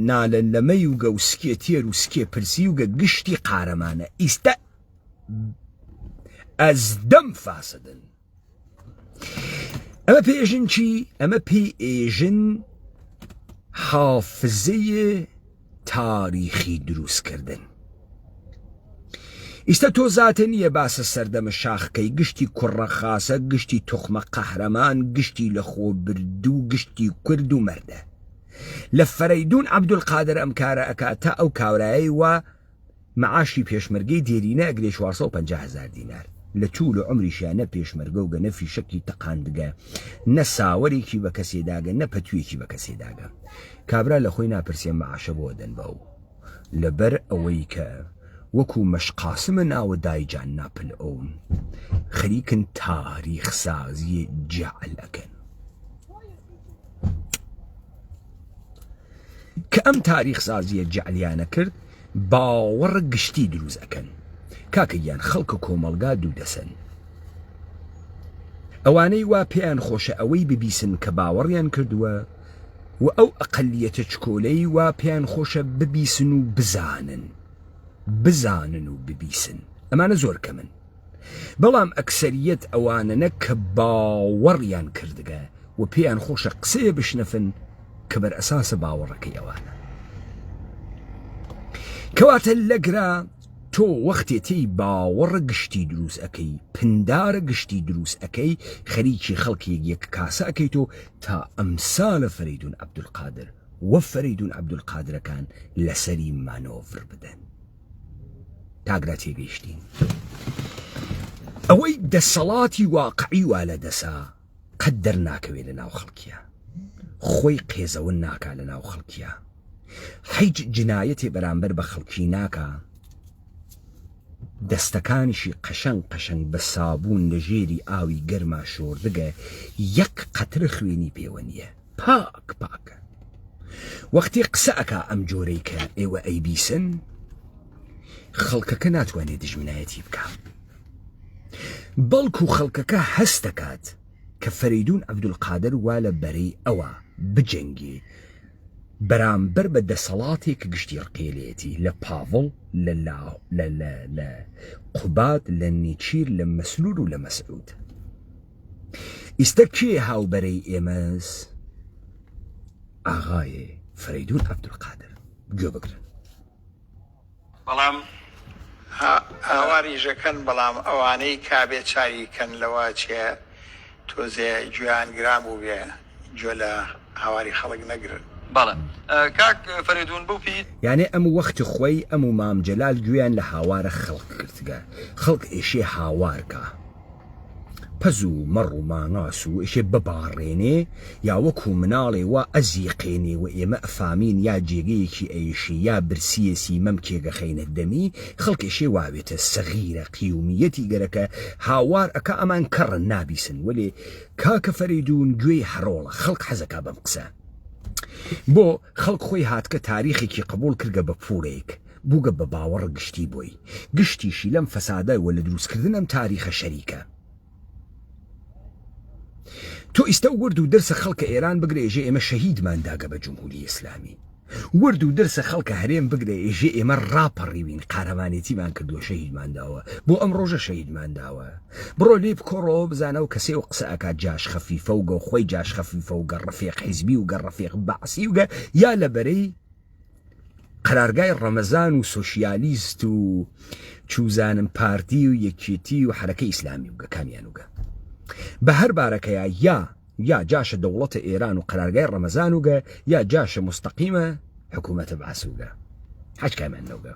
نالە لەمەی وگە و سکێ تێر و سکێ پرسی وگە گشتی قارەمانە ئیستە ئەز دەم فاسدن ئەمە پێژن چی؟ ئەمە پێی ئێژن حافزەیە تاریخی دروستکردن ئیستە تۆ زاتە نییە باسە سەردەمە شاخکەی گشتی کوڕە خاسە گشتی تۆخمە قەهرەمان گشتی لە خۆ بردوو گشتی کورد و مەردە لە فەرەیدون عەبدولقادر ئەم کارە ئەکات تا ئەو کاورایی وە مەعاشی پێشمەرگەی دێرینە ئەگرێ 450,000 دینار لە توول و عمریشیان نە پێشمەرگە و گە نەفی شەکی تەقاندگە نە ساوەرێکی بە کەسێداگە نە پەتویەکی بە کەسێداگە کابرا لە خۆی ناپرسێ مەعاشە بۆ دەن بەو لەبەر ئەوەی کە وەکو مەشقاسمە ناوە دایجان ناپل ئەوم خەریکن تاریخ سازی جەعل ئەکەن کە ئەم تاریخ سازیە جەعلیانە کرد باوەڕ گشتی دروست ئەکەن کاکەیان خەڵکە کۆمەڵگا دوو دەسن ئەوانەی وا پێیان خۆشە ئەوەی ببیسن کە باوەڕیان کردووە و ئەو ئەقەلیەتە چکۆلەی وا پێیان خۆشە ببیسن و بزانن و ببیسن ئەمانە زۆر کەمن بەڵام ئەکسەریەت ئەوانەنە کە باوەڕیان کردگە و پێیان خۆشە قسەیە بشنەفن کە بەر ئەساسە باوەڕەکەی ئەوانە کەواتە لەگرا تۆ وەختێتی باوەڕ گشتی دروست ئەەکەی پندارە گشتی دروست ئەەکەی خەریکی خەڵکی یەک کاسە ئەەکەی تۆ تا ئەمسالە فەرەیدون عەبدولقادر وە فەرەیدون عەبدولقادرەکان لەسەری مانۆڤر بدەن تاگرا تێگەیشتین ئەوەی دەسەڵاتی واقعی وا لە دەسا قەت دەرناکەوێت لە ناو خەڵکیە خۆی قێزەون ناکا لە ناو خەڵکیە هیچ جنایەتێ بەرامبەر بە خەڵکی ناکا دەستەکانیشی قەشەنگ بە سابوون لە ژێری ئاوی گەرما شۆردگە یەک قەترە خوێنی پێوە نییە پاکە وەختی قسە ئەکا ئەم جۆرەی کە ئێوە ئەیبیسن خەڵکەکە ناتوانێت دژمنایەتی بکە بەڵکو خەڵکەکە هەست دەکات کە فەرەیدون عەبدولقادر وا لە بەرەی ئەوە بجەنگێ بەرامبەر بە دەسەڵاتێک گشتی ڕقێلێتی لە پاڤڵ لە قوبات لە نیچیر لە مەسلول و لە مەسعود ئیستە کێ هاوبەرەی ئێمەس ئاغایێ فەرەیدون عەبدولقادر گوێ بگرن. بەڵام هاواریژەکەن بەڵام ئەوانەی کابێ چاویکەن لەوە چێ تۆزێ گویانگرام بوو بێ گوێ لە هاواری خەڵک نەگرن. بەڵێ کاک فەریدون بوو پێی یانێ ئەم وەختی خۆی ئەم و مام جەلال گویان لە هاوارە خەڵک کردگە خەڵک ئێشێ هاوارکە پەز و مەڕ و ماناس و ئێشێ بباڕێنێ یا وەکو مناڵێ وا ئەزیقێنێ و ئێمە ئەفامین یا جێگەیەکی ئەیشی یا برسیەسی مەم کێگە خەینە دەمی خەڵک ئێشێ واوێتە سەغیرە قیومیەتی گەرەکە هاوار ئەکە ئەمان کەڕن نابیسن وەلێ کاکە فەریدون گوێی هەڕۆڵە خەڵک حەزەکە بەم قسە بۆ خەڵک خۆی هاتکە تاریخێکی قبول کردگە بە پوورێک بووگە بە باوەڕ گشتی بۆی گشتیشی لەم فەسادە وە لە دروستکردن ئەم تاریخە شەریکە تۆ ئیستا ورد و دەرسە خەڵکە ئێران بگرێ ژێ ئێمە شەهیدمانداگە بە جمهوری ئیسلامی ورد و دەرسە خەڵکە هەرێم بگرێ ژێ ئێمە ڕاپەڕیوین قارەمانێتیمان کردووە شەهیدمانداوە بۆ ئەم ڕۆژە شەهیدمانداوە بڕۆ لێ بکۆڕەوە بزانە و کەسێ و قسە ئەکات جاش خەفیفە و گە خۆی جاش خەفیفە و گەڕەفێق حیزبی و گەڕەفێق بەعسی وگە یا لەبەرەی قەرارگای ڕەمەزان و سۆشیالیست و چوزانم پارتی و یەکێتی و حرەکەی ئیسلامی وگە کامیان وگە بە هەر بارەکەیە یا جاشە دەوڵەتە ئێران و قەرارگای ڕەمەزان وگە یا جاشە مستەقیمە حکوومەتە بەعس وگە حەج کامیان نەوگە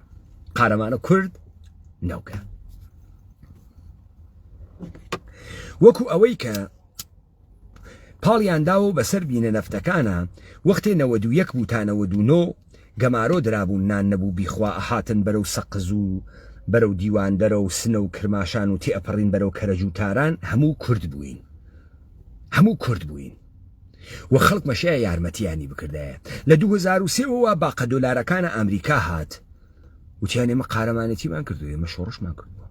قارەمانە کورد نەوگە وەکو ئەوەی کە پاڵیانداوە بەسەر بینە نەفتەکانە وەختێ 91 بوو تا 99 گەمارۆ درابوون نان نەبوو بیخوا ئەهاتن بەرەو سەقز و بەرەو دیوان دەرە و سنە و کرماشان و تێئەپەڕین بەرەو کەرەج و تاران هەموو کورد بووین و خەڵک مەشەیە یارمەتیانی بکردایە لە 2003ەوە باقە دۆلارەکانە ئەمریکا هات وتیان ئێمە قارەمانەتیمان کردو ئێمە شۆڕشمان کردووە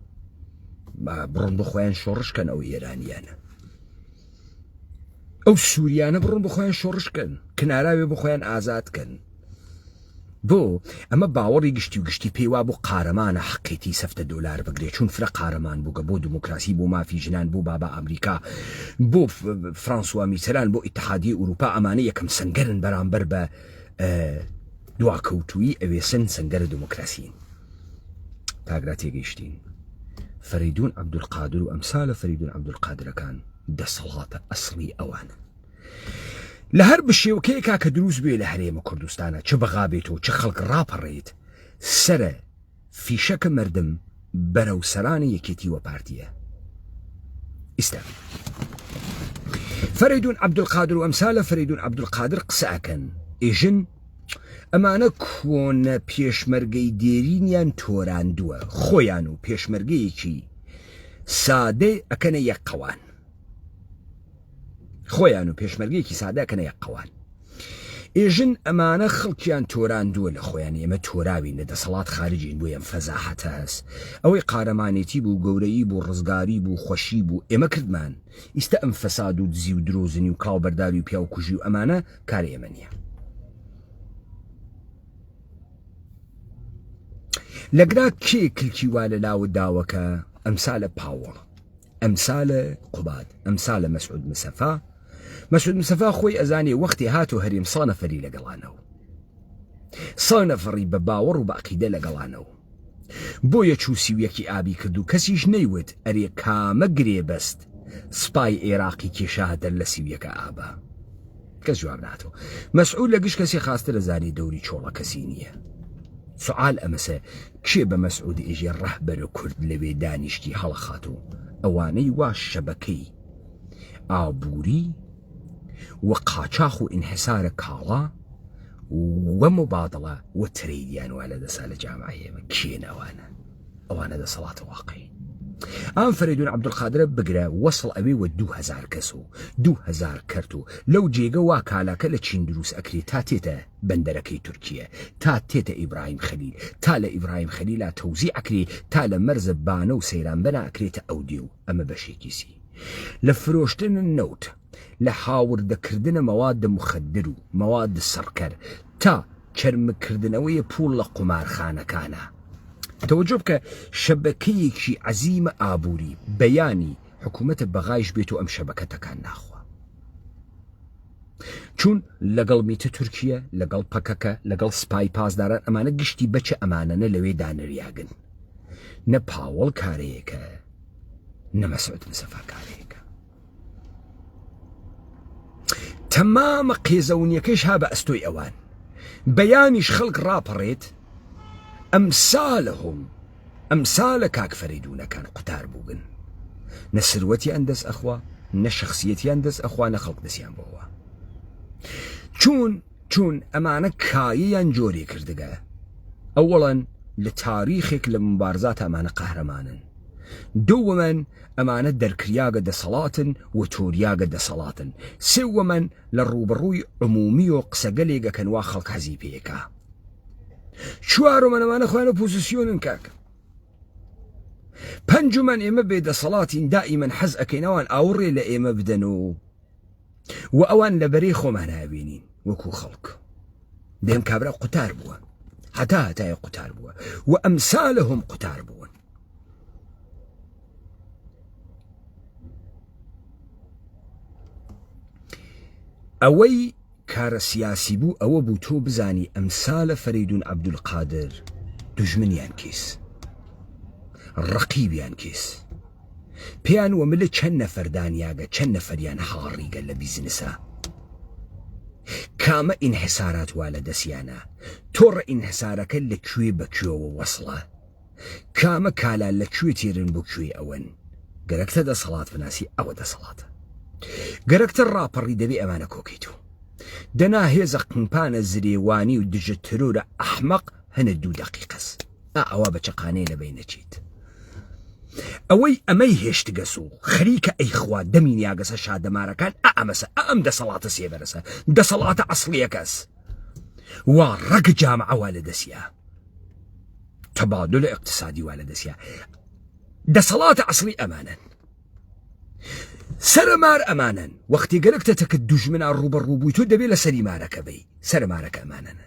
بڕۆن بخۆیان شۆڕشکەن ئەو ئێرانیانە ئەو سووریانە بڕۆن بخۆیان شۆڕشکەن کناراوێ بخۆیان ئازادکەن بۆ ئەمە باوەڕی گشتی و گشتی پێیوا بۆ قارەمانە حقێتی سەفتە دۆلار بگرێت چون فرە قارەمان بووگە بۆ دموکراسی بۆ مافی ژنان بۆ بابا ئەمریکا بۆ فرانسوا میتران بۆ ئیتحادی ئوروپا ئەمانە یەکەم سنگەرن بەرامبەر بە دواکەوتووی ئەوێسن سنگەرە دموکراسین تاگرا تێگەیشتین فەریدون عەبدولقادر و ئەمسالە فەریدون عەبدولقادرەکان دەسەڵاتە ئەسڵی ئەوانن لە هەر بشێوکەیەکا کە دروست بێ لە هەرێمە کوردستانە چ بەغابێتەوە چ خەڵک ڕاپەڕێت سرە فیشەکە مردم بەرەو سەرانی یەکێتی وە پارتیە ئیسلامی فەریدون عەبدولقادر و ئەمسالە فەریدون عەبدولقادر قسە ئەکەن ئێژن ئەمانە کۆنە پێشمەرگەی دێرینیان تۆراندووە خۆیان و پێشمەرگەیەکی سادەی ئەکەنە یەقەوان خۆیان و پێشمەرگەیەکی سادەکەنە یەقەوان ئێژن ئەمانە خەڵکیان تۆراندووە لە خۆیان ئێمە تۆراوین لە دەسەڵات خارجین بۆ ئەم فەزاحەتە هەست ئەوەی قارەمانێتی بوو گەورەیی بوو ڕزگاری بوو خۆشی بوو ئێمە کردمان ئیستا ئەم فەساد و دزی و درۆزنی و کاوبەرداری و پیاو کوژی و ئەمانە کار ئێمە نییە لەگرا کێ کلکیوا لە لاوە داوەکە ئەمسالە پاوەڵ ئەمسالە قوباد ئەمسالە مەسعود مسەفا مەسعود مسەفا خۆی ئەزانێ وەختی هاتو هەرێم 100 نەفەری لەگەڵانەوە 100 نەفەڕی بە باوەڕ و بە عەقیدە لەگەڵانەوە بۆیە چووسی و یەکی ئابی کرد و کەسیش نەیوت ئەرێ کامە گرێ بەست سپای عێراقی کێشادەر لە سیویەکە ئابا کەس جواب ناتەوە مەسعود لە گشت کەسی خاستە لەزانی دەوری چۆڵە کەسی نییە سوال ئەمەسە کێ بە مەسعود ئێژێ ڕەهبەرە کورد لەوێ دانیشتی هەڵەخات و ئەوانەی وا شەبەکەی ئابووری و قاچاخ و ئینحسارە کاڵا و مبادڵە و ترەیدیانوا لە دەسا لە جامعەیەمە کێنەوانە ئەوانە دەسەڵاتە واقعی ئەم فەریدون عەبدولقادرە بگرە وەسڵ ئەوێ وە 2000 کەس و 2000 کەرت و لەو جێگە وا کالاکە لە چین دروست ئەکرێت تا تێتە بەندەرەکەی تورکیە تا تێتە ئیبراهیم خەلیل تا لە ئیبراهیم خەلیلا تەوزیع ئەکرێ تا لە مەرزە بانە و سەیرانبەرە ئەکرێتە ئەودی و ئەمە بەشێکیسی لە فرۆشتن نەوت لە هاوردەکردنە مەواد مخدر و مەواد سەڕکەر تا چەرمکردنەوەی پوڵ لە قومارخانەکانە تەوەجۆ بکە شەبەکەیەکی عەزیمە ئابووری، بەیانی حکوومەتە بەغایش بێت و ئەم شەبەکە تەکان ناخوا. چون لەگەڵ میتە تورکیە لەگەڵ پەکەکە لەگەڵ سپای پاسداران ئەمانە گشتی بەچە ئەمانەنە لەوێ دانریاگن نە پاوەڵ کارەیەکە نە مەسعود مسەفا کارەیەکە تەمامە قێزەونیەکەش ها بە ئەستۆی ئەوان بەیانیش خەڵک ڕاپەڕێت ئەمسالە کاک فەریدونەکان قوتار بووبن نە سروەتیان دەست ئەخوا نە شخصیەتیان دەست ئەخوا نە خەڵک دەستیان بۆەوە چون ئەمانە کاییان جۆرێ کردگە ئەوەڵەن لە تاریخێک لە مبارزات ئەمانە قەهرەمانن دووەمەن ئەمانە دەرکریاگە دەسەڵاتن و تۆریاگە دەسەڵاتن سێوەمەن لە ڕوبڕووی عمومی و قسەگەلێگەکەن وا خەڵک حەزی پێیەکە چوارۆمە ئەمانە خۆیانە پۆزیسیۆنن کاکە پەنجومەن ئێمە بێدەسەڵاتین دائیمەن حەز ئەکەینەوان ئاوڕێ لە ئێمە بدەن و ئەوان لە بەرەی خۆمان هاوێنین وەکو خەڵک دێم کابرا قوتار بووە هەتایە قوتار بووە و ئەمسالەهم قوتار بوون ئەوەی کارە سیاسی بوو ئەوە بوو تۆ بزانی ئەمسالە فەریدون عەبدولقادر دوژمنیان کیس ڕەقیبیان کیس پێیان وەملە چەند نەفەردانیاگە چەند نەفەریان هاڕیگە لە بیزنسە کامە ئینحسارات وا لە دەستیانە تۆڕە ئینحسارەکە لەکوێ بەکوێوە وەسڵە کامە کالان لەکوێ تێرن بۆ کوێ ئەوەن گەرەکتە دەسەڵات بناسی ئەوە دەسەڵاتە گەرەکتە ڕاپەڕی دەبێ ئەمانە کۆکەیت و دەنا هێزە قمپانە زرێوانی و دژە ترۆرە ئەحمەق هەنە 2 دقیقەس ئەوە بە چەقانەی لەبەی نەچیت ئەوەی ئەمەی هێشتگەس و خەریکە ئەیخوا دەمی نیاگەسە شادەمارەکان ئەمەسە ئەم دەسەڵاتە سێبەرەسە دەسەڵاتە ئەسڵیەکەس وا ڕەگ جامعەوا لە دەسیە تەبادلە اقتصادی وا لە دەسیە دەسەڵاتە ئەسڵی ئەمانن سەرمار ئەمانن وەختی گەرەکتە تەکە دوژمنە ڕوبەڕووبووی تۆ دەبێت لە سەری مارەکە بی سەرمارەکە ئەمانەنە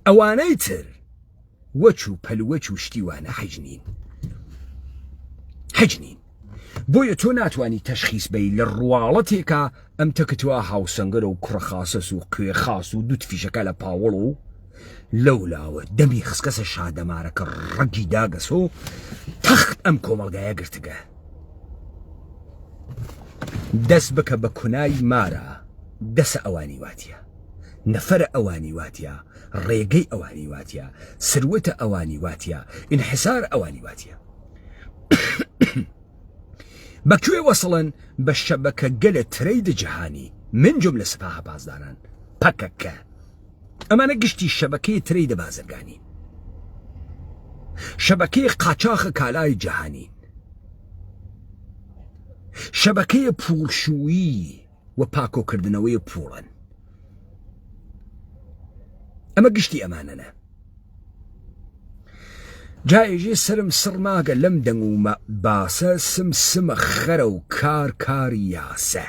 ئەوانەی تر وەچ و پەلوەچ و شتیوانە حەجنین بۆیە تۆ ناتوانی تەشخیص بی لە ڕواڵەتێکە ئەم تەکتووە هاوسەنگەرە و کوڕە خاسەس و کوێ خاس و دوو تفیشەکە لە پاوەڵ و لەولاوە دەمی خسکەسە شادەمارەکە ڕەگی داگەس و تەخت ئەم کۆمەڵگایە گرتگە دەست بکە بە کونای مارە دەسە ئەوانی واتیە نەفەرە ئەوانی واتیە ڕێگەی ئەوانی واتیە سروەتە ئەوانی واتیە ئینحسار ئەوانی واتیە بەکوێ وەسڵن بە شەبەکە گەلە ترەید جەهانی من جملە سپاه بازداران پەکەکە ئەمانە گشتی شەبەکەی ترەیدە بازرگانین شەبەکەی قاچاخە کالای جەهانین شەبەکەی پوڵشووی و پاکۆکردنەوەی پوڵن ئەمە گشتی ئەمانەنە جایژێ سرم سڕماگە لەم دەنگ و باسە سمە خەرە و کاری یاسە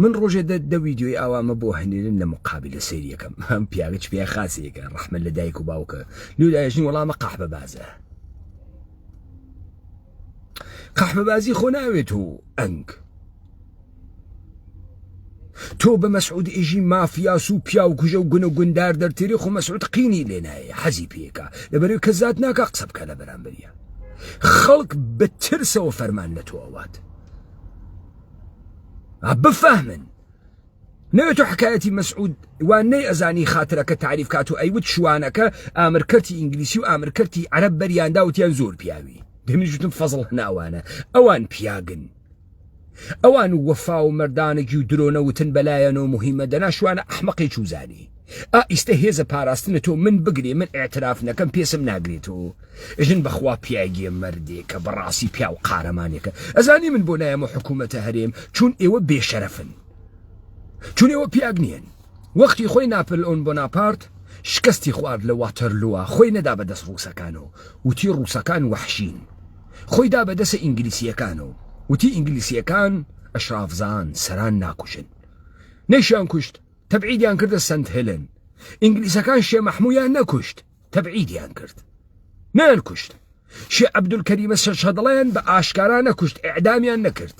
من ڕۆژێ دە ویدیۆی ئاوامە بۆ هەنێرن لە مقابلە سەیریەکەم ئەم پیاگەچ پێ خاسیەکە ڕەحمەت لە دایک و باوکە لودایژنی وەڵامە قەحبە بازە قەحبە بازی خۆ ناوێت و ئەنگ تۆ بە مەسعود ئێژی مافیاس و پیا و کوژە و گون و گوندار دەرتێری خۆ مەسعود قینی لێ نایە حەزی پێکە لەبەرەوەی کە زات ناکە قسە بکە لە بەرامبەریە خەڵک بە ترسەوە فەرمان لە تۆ ئەوات بفهمن نەوێت و حکایەتی مەسعود وان نەی ئەزانی خاترەکە تعریف کات و ئەیوت شوانەکە ئامرکەرتی ئینگلیسی و ئامرکەرتی عەرەب بەریاندا وتیان زۆر پیاوی دەمیژتم فەزڵ هەناوانە ئەوان پیاگن ئەوان وەفا و مەردانێکی و درۆنەوتن بەلایەنەوە مهمە دەنا شوانە ئەحمەقی چوزانی ئیستە هێزە پاراستنە تۆ من بگرێ من ئاعتراف نەکەم پێسم ناگرێتەوە ئژن بەخوا پیاگیە مەردێکە بەڕاستی پیا و قارەمانێکە ئەزانی من بۆ نایەمە حکوومەتە هەرێم چون ئێوە بێشەرەفن چون ئێوە پیاگ نیەن وەختی خۆی ناپلئۆن بۆناپارت شکستی خوارد لە واتەرلووە خۆی نەدا بەدەست ڕووسەکانەوە وتی ڕووسەکان وەحشین خۆی دا بەدەستە ئینگلیسیەکانەوە وتی ئینگلیسیەکان ئەشرافزان سەران ناکوشن نەیشیان کوشت تەبعیدیان کردە سنت هێلن ئینگلیسەکان شێ مەحموودیان نەکوشت تەبعیدیان کرد نەیان کوشت شێ عەبدولکەریمە شەشەدڵیان بە ئاشکارا نەکوشت ئیعدامیان نەکرد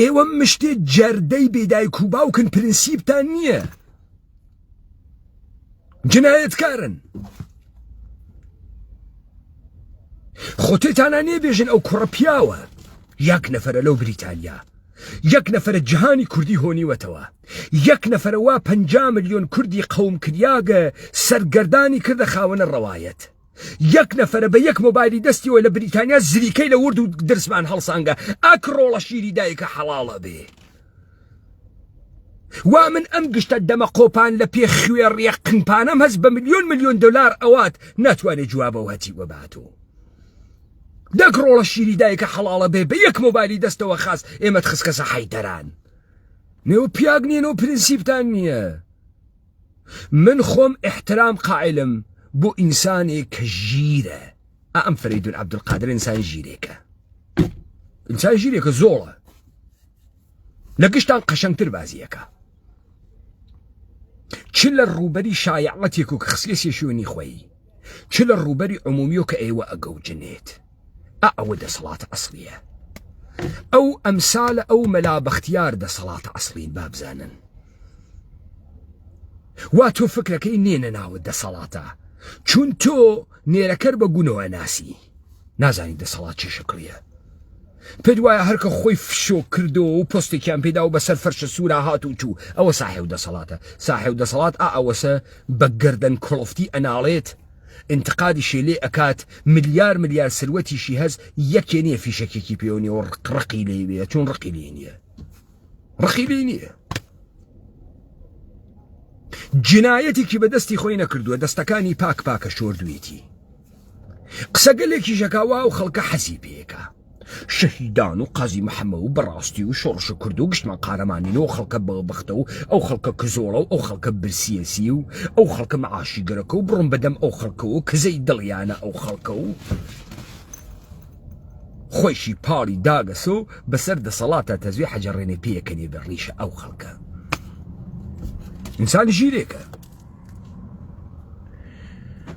ئێوە مشتێ جەردەی بێدایک و باوکن پرینسیپتان نییە جنایەتکارن خۆتێتانە نێبێژن ئەو کوڕە پیاوە یەک نەفەرە لەو بریتانیا یەک نەفەرە جیهانی کوردی هۆنیوەتەوە یەک نەفەرە وا 50 ملیۆن کوردی قەوم کریاگە سەرگەردانی کردە خاوەنە ڕەوایەت یەک نەفەرە بە یەک مۆبایلی دەستیەوە لە بریتانیا زریکەی لە ورد و درسمان هەڵسانگە ئاکڕۆڵە شیری دایکە حەڵاڵە بێ وا من ئەم گشتە دەمە قۆپان لە پێ خوێ ڕێقنپانەم هەست بە ملیۆن دلار ئەوات ناتوانێت جوابەوە هەتی وەباتۆ دەکڕۆڵە شیری دایکە حەڵاڵە بێ بە یەک مۆبایلی دەستەوە خاست ئێمەت خسکەسە حەیدەران نێو پیاگ نیەنەوە پرینسیپتان نییە من خۆم احترام قائلم بۆ ئینسانێک کە ژیرە ئەم فەریدون عەبدولقادر ئینسان ژیرێکە ئینسان ژیرێکە زۆڵە لە گشتان قەشەنگتر بازیەکە چ لە ڕووبەری شایعەتێک و کە خسکێسی شوێنی خۆی چ لە ڕووبەری عمومیۆ کە ئێوە ئەگەوجنێت ئەوە دەسەڵاتە ئەسڵیە ئەو ئەمسالە ئەو مەلا بەختیار دەسەڵاتە ئەسڵین بابزانن وا تۆ فکرەکەی نێنە ناوت دەسەڵاتە چون تۆ نێرەکەر بە گونەوە ناسی نازانی دەسەڵات چه شکڵیە پێت وایە هەرکە خۆی فشۆ کردەوە و پۆستێکیان پێدا و بەسەر فەرشە سوورا هات و چوو ئەوە ساحێ و دەسەڵاتە ساحێ و دەسەڵات ئەوەسە بە گەردەن کڵۆفتی ئەناڵێت انتقادی شێلێ ئەکات ملیار سروەتیشی هەز یەکێ نییە فیشەکێکی پێوەنی و ڕقی لێ بێ چون ڕقی لێ نییە ڕقی لێ نییە جنایەتێکی بەدەستی خۆی نەکردووە دەستەکانی پاکە شۆردوێتی قسەگەلێکی ژەکاوا و خەڵکە حەزی پێیەکە شەهیدان و قازی محەممە و بەڕاستی و شۆڕش کرد و گشتمان قارەمانینەوە خەڵکە بەخته و ئەو خەڵکە کزۆڵە و ئەو خەڵکە برسیەسی و ئەو خەڵکە مەعاشی گەرەکە و بڕم بەدەم ئەو خەڵکە و کزەی دڵیانە ئەو خەڵکە و خۆشی پاڵی داگەسە و بەسەر دەسەڵاتە تەزوێ حەجەڕێنێ پێیەکەنێ بەڕیشە ئەو خەڵکە ئینسان ژیرێکە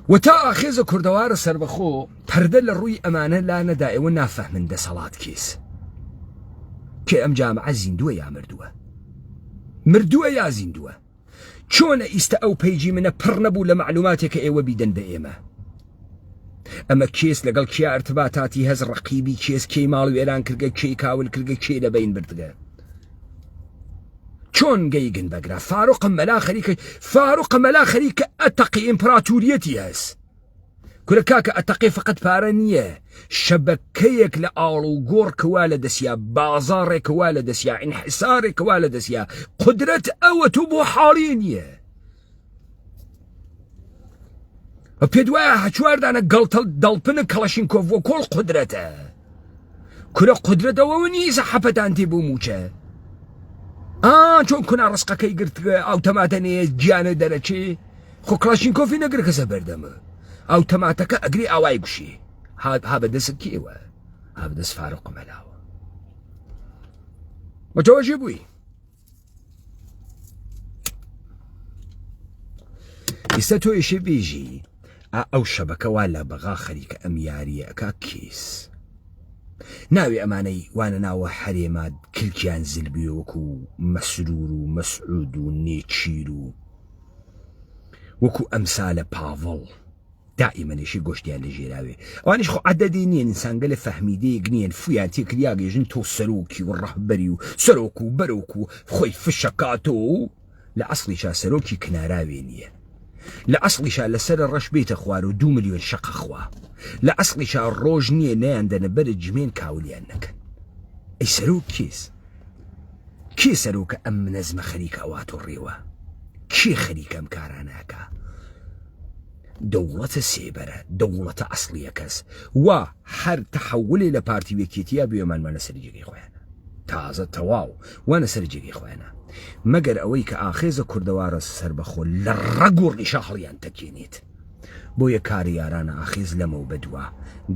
و تا ئاخێزە کوردەوارە سەربەخۆ پەردە لە ڕووی ئەمانە لا نەدا ئێوە نافەهمن دەسەڵات کێس کێ ئەم جامعە زیندووە یا مردووە یا زیندووە چۆنە ئیستە ئەو پەیجی منە پڕ نەبوو لە معلوماتێکە ئێوە بیدەن بە ئێمە ئەمە کێس لەگەڵ کیا ارتباتاتی هەز ڕقیبی کێس کێی ماڵ وێران کردگە کێی کاول کردگە کێ لە بین بردگە چۆن گەیگن بەگرا فاروق مەلا خەریکە ئەتەقی ئیمپراتوریەتی هەست کورە کاکە ئەتەقی فقط پارە نییە شەبەکەیەک لە ئاڵ و گۆڕکەوا لە دەسیا بازاڕێکەوا لە دەسیا ئینحسارێکەوا لە دەسیا قودرەت ئەوە تو بۆ حاڵی نییە پێت وایە هەچواردانە گەڵتەڵ دەڵپنە کەڵەشینکۆڤ وە کۆڵ قودرەتە کورە قودرەتەوە نیزە حەپەتان تێ بۆ موچە چۆن کونا ڕسقەکەی گرت ئاوتەماتەنەیە گیانە دەرەچێ خۆ کڵاشینکۆفی نەگر کەسە بەردەمە ئاوتەماتەکە ئەگری ئاوای گوشی ها بەدەست کێوە ها بەدەست فاروق مەلاوە متوەجه بووی ئێستا تۆ ئێشێ بێژی ئەو شەبەکەوا لە بەغا خەریکە ئەم یاریەکە کێس ناوی ئەمانەی وانە ناوە حەرێمە کلکیان زلبی وەکو مەسرور و مەسعود و نێچیر و وەکو ئەمسالە پاڤڵ دائیمەنێشی گۆشتیان لە ژێراوێ ئەوانیش خۆ عەدەدی نیەن ئینسانگە لە فەهمیدەیەک نیەن فویان تێکریا گەیژن تۆ سەرۆکی و ڕەهبەری و سەرۆک و بەرۆک و خۆی فشەکاتەوە و لە ئەسڵیشا سەرۆکی کناراوێ نییە لە ئەسڵیشا لەسەر ڕەش بێتە خوار و 2 ملیۆن شەقە خوا لە ئەسڵیشا ڕۆژ نییە نەیاندەنە بەرە جمێن کاولیان نەکەن ئەی سەرۆک کێ سەرۆکە ئەم نەزمە خەریکە ئەواتۆ ڕێوە کێ خەریکەم کاراناکە دەوڵەتە سێبەرە دەوڵەتە ئەسڵیە کەس وا هەر تەحەولێ لە پارتی وێکێتیا بێمانمانە سەر جێگەی خۆیانە تازە تەواو وانە سەر جێگەی خۆیانە مەگەر ئەوەی کە ئاخێزە کوردەوارە سەربەخۆ لە ڕەگ و ڕیشە هەڵیان تەکێنێت بۆیە کاری یارانە ئاخێز لەمە و بەدووە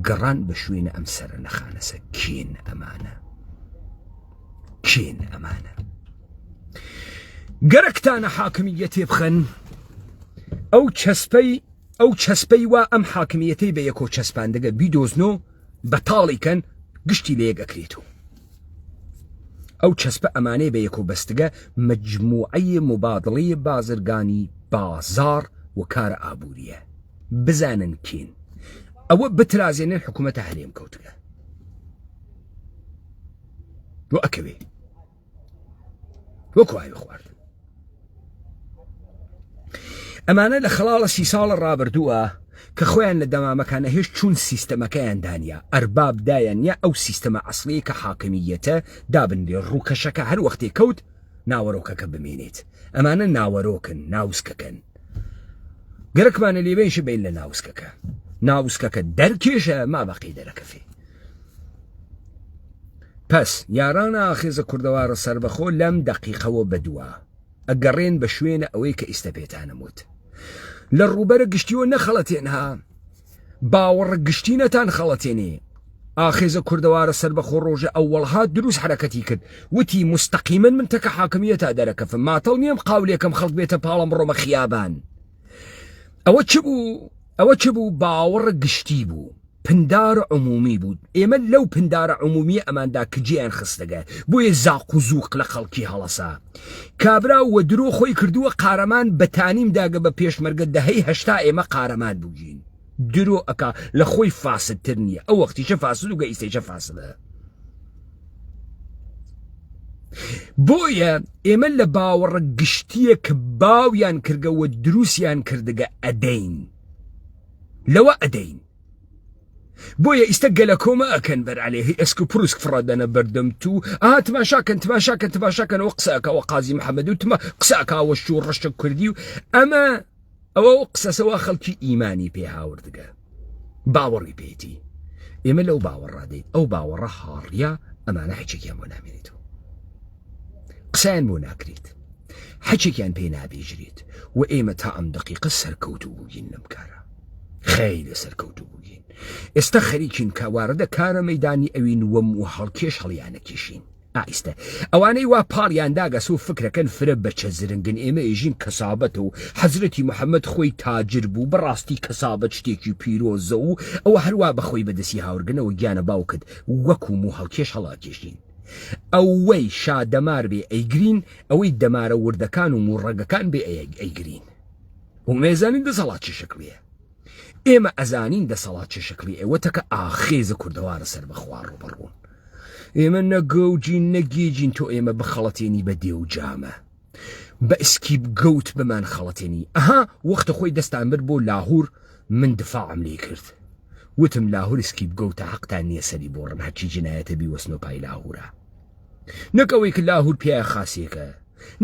گەڕان بە شوێنە ئەم سەرە نەخانەسە کێن ئەمانە گەرەکتانە حاکمیەتێ بخەن ئەو چەسپەی ئەو چەسپەی وا ئەم حاکمیەتەی بە یەکۆ چەسپاندەگە بیدۆزنۆ بەتاڵیکەن گشتی لە یەک ئەکرێتەوە ئەو چەسپە ئەمانەی بە یەکۆ بەستگە مجموعەی مبادڵەی بازرگانی بازار و کارە ئابووریە بزانن کین ئەوە بترازێنن حکوومەتە هەرێم کەوتگە بۆ ئەکەوێ وەکو ئاوی خواردن ئەمانە لە خەڵاڵە 30 ساڵە ڕابردووە کە خۆیان لە دەمامەکانە هێش چوون سیستەمەکەیان دانیا ئەرباب دایان یا ئەو سیستەمە ئەسڵی کە حاکمیەتە دابنێ ڕووکەشەکە هەر وەختێ کەوت ناوەڕۆکەکە بمێنێت ئەمانە ناوەڕۆکن ناوسکەکەن گەرەکمانە لێبێنش بین لە ناوسکەکە ناوسکەکە دەرکێشە ما بەقی دەرەکەفێ پس یارانە ئاخێزە کوردەوارە سربەخۆ لەم دەقیقەوە بەدووە ئەگەڕێن بە شوێنە ئەوەی کە ئیستا پێتانەموت لە ڕووبەرە گشتیوە نەخەڵەتێنها باوەڕە گشتی نەتان خەڵەتێنێ ئاخێزە کوردەوارە سربەخۆ ڕۆژە ئەووەڵها دروست حرەکەتی کرد وتی مستەقیمن من تەکە حاکمیەتە دەرەکەفم ماتەڵ نییەم قاولێکم خەڵک بێتە پاڵم ڕۆمە خیابان ئەوە چ بوو باوەڕە گشتی بوو پندارە عمومی بود ئێمە لەو پندارە عمومیە ئەماندا کجیان خستەگە بۆیە زاق و زووق لە خەڵکی هەڵەسا کابرا وە درۆ خۆی کردووە قارەمان بەتانیم داگە بە پێشمەرگە دەهەی هەشتا ئێمە قارەمان بووگین درۆ ئەکا لە خۆی فاسدتر نییە ئەو وەختیشە فاسد و گەئیستەیشە فاسدە بۆیە ئێمە لە باوەڕە گشتیە کە باویان کردگەوە دروستیان کردگە ئەدەین لەوە ئەدەین بۆیە ئیستا گەلە کۆمە ئەکەن بەرعلێهی ئەسک و پروسک فڕادەنە بەردەم تو تماشاکەنەوە قسەکەەوە قازی محەممەد و تمە قسەکەوە شو ڕەشە کوردی و ئەمە ئەوە قسەسەوە خەڵکی ئیمانی پێ هاوردگە باوەڕی پێێتی ئێمە لەو باوەڕادەیت ئەو باوەڕە هاڕیا ئەمانە حچێکیان بۆ نامێنێتەوە قسەیان بۆ ناکرێت حچێکیان پێ نابێژرێت و ئێمە تا ئەم دقیقە سەرکەوتو بووگین لەم کارە خەیلی سەرکەوتو بووگین ئێستا خەریکین کەواردە کارە مەدانی ئەوین وەم و هەڵکێش هەڵیانەکێشین ئایستە ئەوانەی وا پاڵیان داگەس و فکرەکەن فرە بەچە زرنگن ئێمە ئێژین کەسابەتە و حەزرەتی محەممەد خۆی تاجر بوو بەڕاستی کەسابەت شتێکی پیرۆزە و ئەوە هەروە بەخۆی بەدەستی هاورگنەوە گیانە باوکت وەکوم و هەڵکێش هەڵاکێشین ئەوەی شادەمار بێ ئەیگرین ئەوەی دەمارە وردەکان و موڕەگەکان بێ ئەیگرین و مێزانین دەسەڵات چه شکلیە ئێمە ئەزانین دەسەڵات چه شکلی ئێوە تەکە ئاخێزە کوردەوارە سەر بەخوار ڕوبەڕوون ئێمە نەگەوجین نەگێجین تۆ ئێمە بخەڵەتێنی بە دێ و جامە بە ئسکیب گەوت بمان خەڵەتێنی ئەها وەختە خۆی دەستان برد بۆ لاهور من دفاعم لێ کرد وتم لاهور ئسکیب گەوتە حەقتان نییە سەری بۆڕن هەرچی جنایەتە بیوەسنۆ پای لاهورە نەکەوەی کە لاهور پیاە خاسیەکە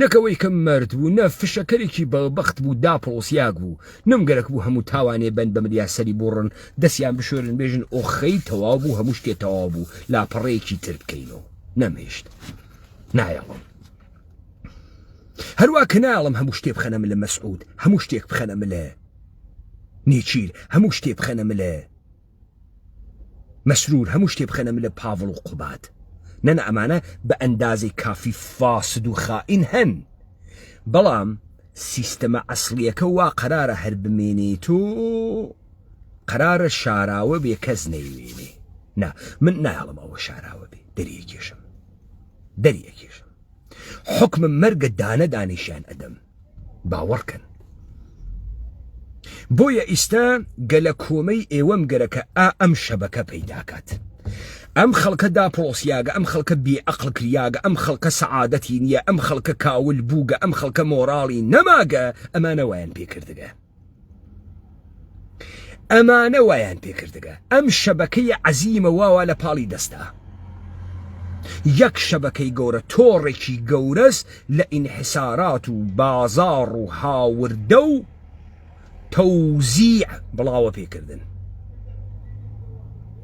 نەکەوەی کەم مرد بوو نە فشەکەرێکی بەبەخت بوو داپڵۆسیاک بوو نمگەرەک بوو هەموو تاوانێ بەند بە مریا سەری بۆڕن دەستیان بشۆرن بێژن ئۆخەی تەواو بوو هەموو شتێ تەواو بوو لاپەڕەیەکی تر بکەینەوە نەمێشت نایەڵم هەروە کە ناڵم هەموو شتێ بخەنەم لە مەسعود هەموو شتێک بخەنەم لە نێچیر هەموو شتێ بخەنەم لە مەسرور هەموو شتێ بخەنەم لە پاڤڵ و قوبات نەنە ئەمانە بە ئەندازەی کافی فاسد و خائین هەن بەڵام سیستەمە ئەسڵیەکە وا قەرارە هەر بمێنێت و قەرارە شاراوە بێ کەس نەیوێنێ نا من ناڵم ئەوە شاراوە بێ دەریەکێشم حکمم مەرگە دانە دانیشیان ئەدەم باوەڕکەن بۆیە ئیستا گەلە کۆمەی ئێوەم گەرەکە ئەم شەبەکە پەیداکات ئەم خەڵکە داپۆسیاگە ئەم خەڵکە بێعەقڵ کریاگە ئەم خەڵکە سەعادەتی نییە ئەم خەڵکە کاول بووگە ئەم خەڵکە مۆراڵی نەماگە ئەمانە وایان پێکردگە ئەم شەبەکەی عەزیمە واوا لە پاڵی دەستا یەک شەبەکەی گەورە تۆڕێکی گەورەس لە ئینحسارات و بازاڕ و هاوردە و تەوزیع بڵاوە پێکردن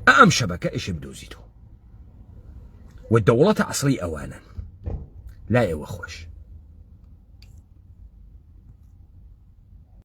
ئەم شەبەکە ئیش بدۆزیتەوە و دەوڵەتە عەسڵی ئەوانن لای ئێوە خۆش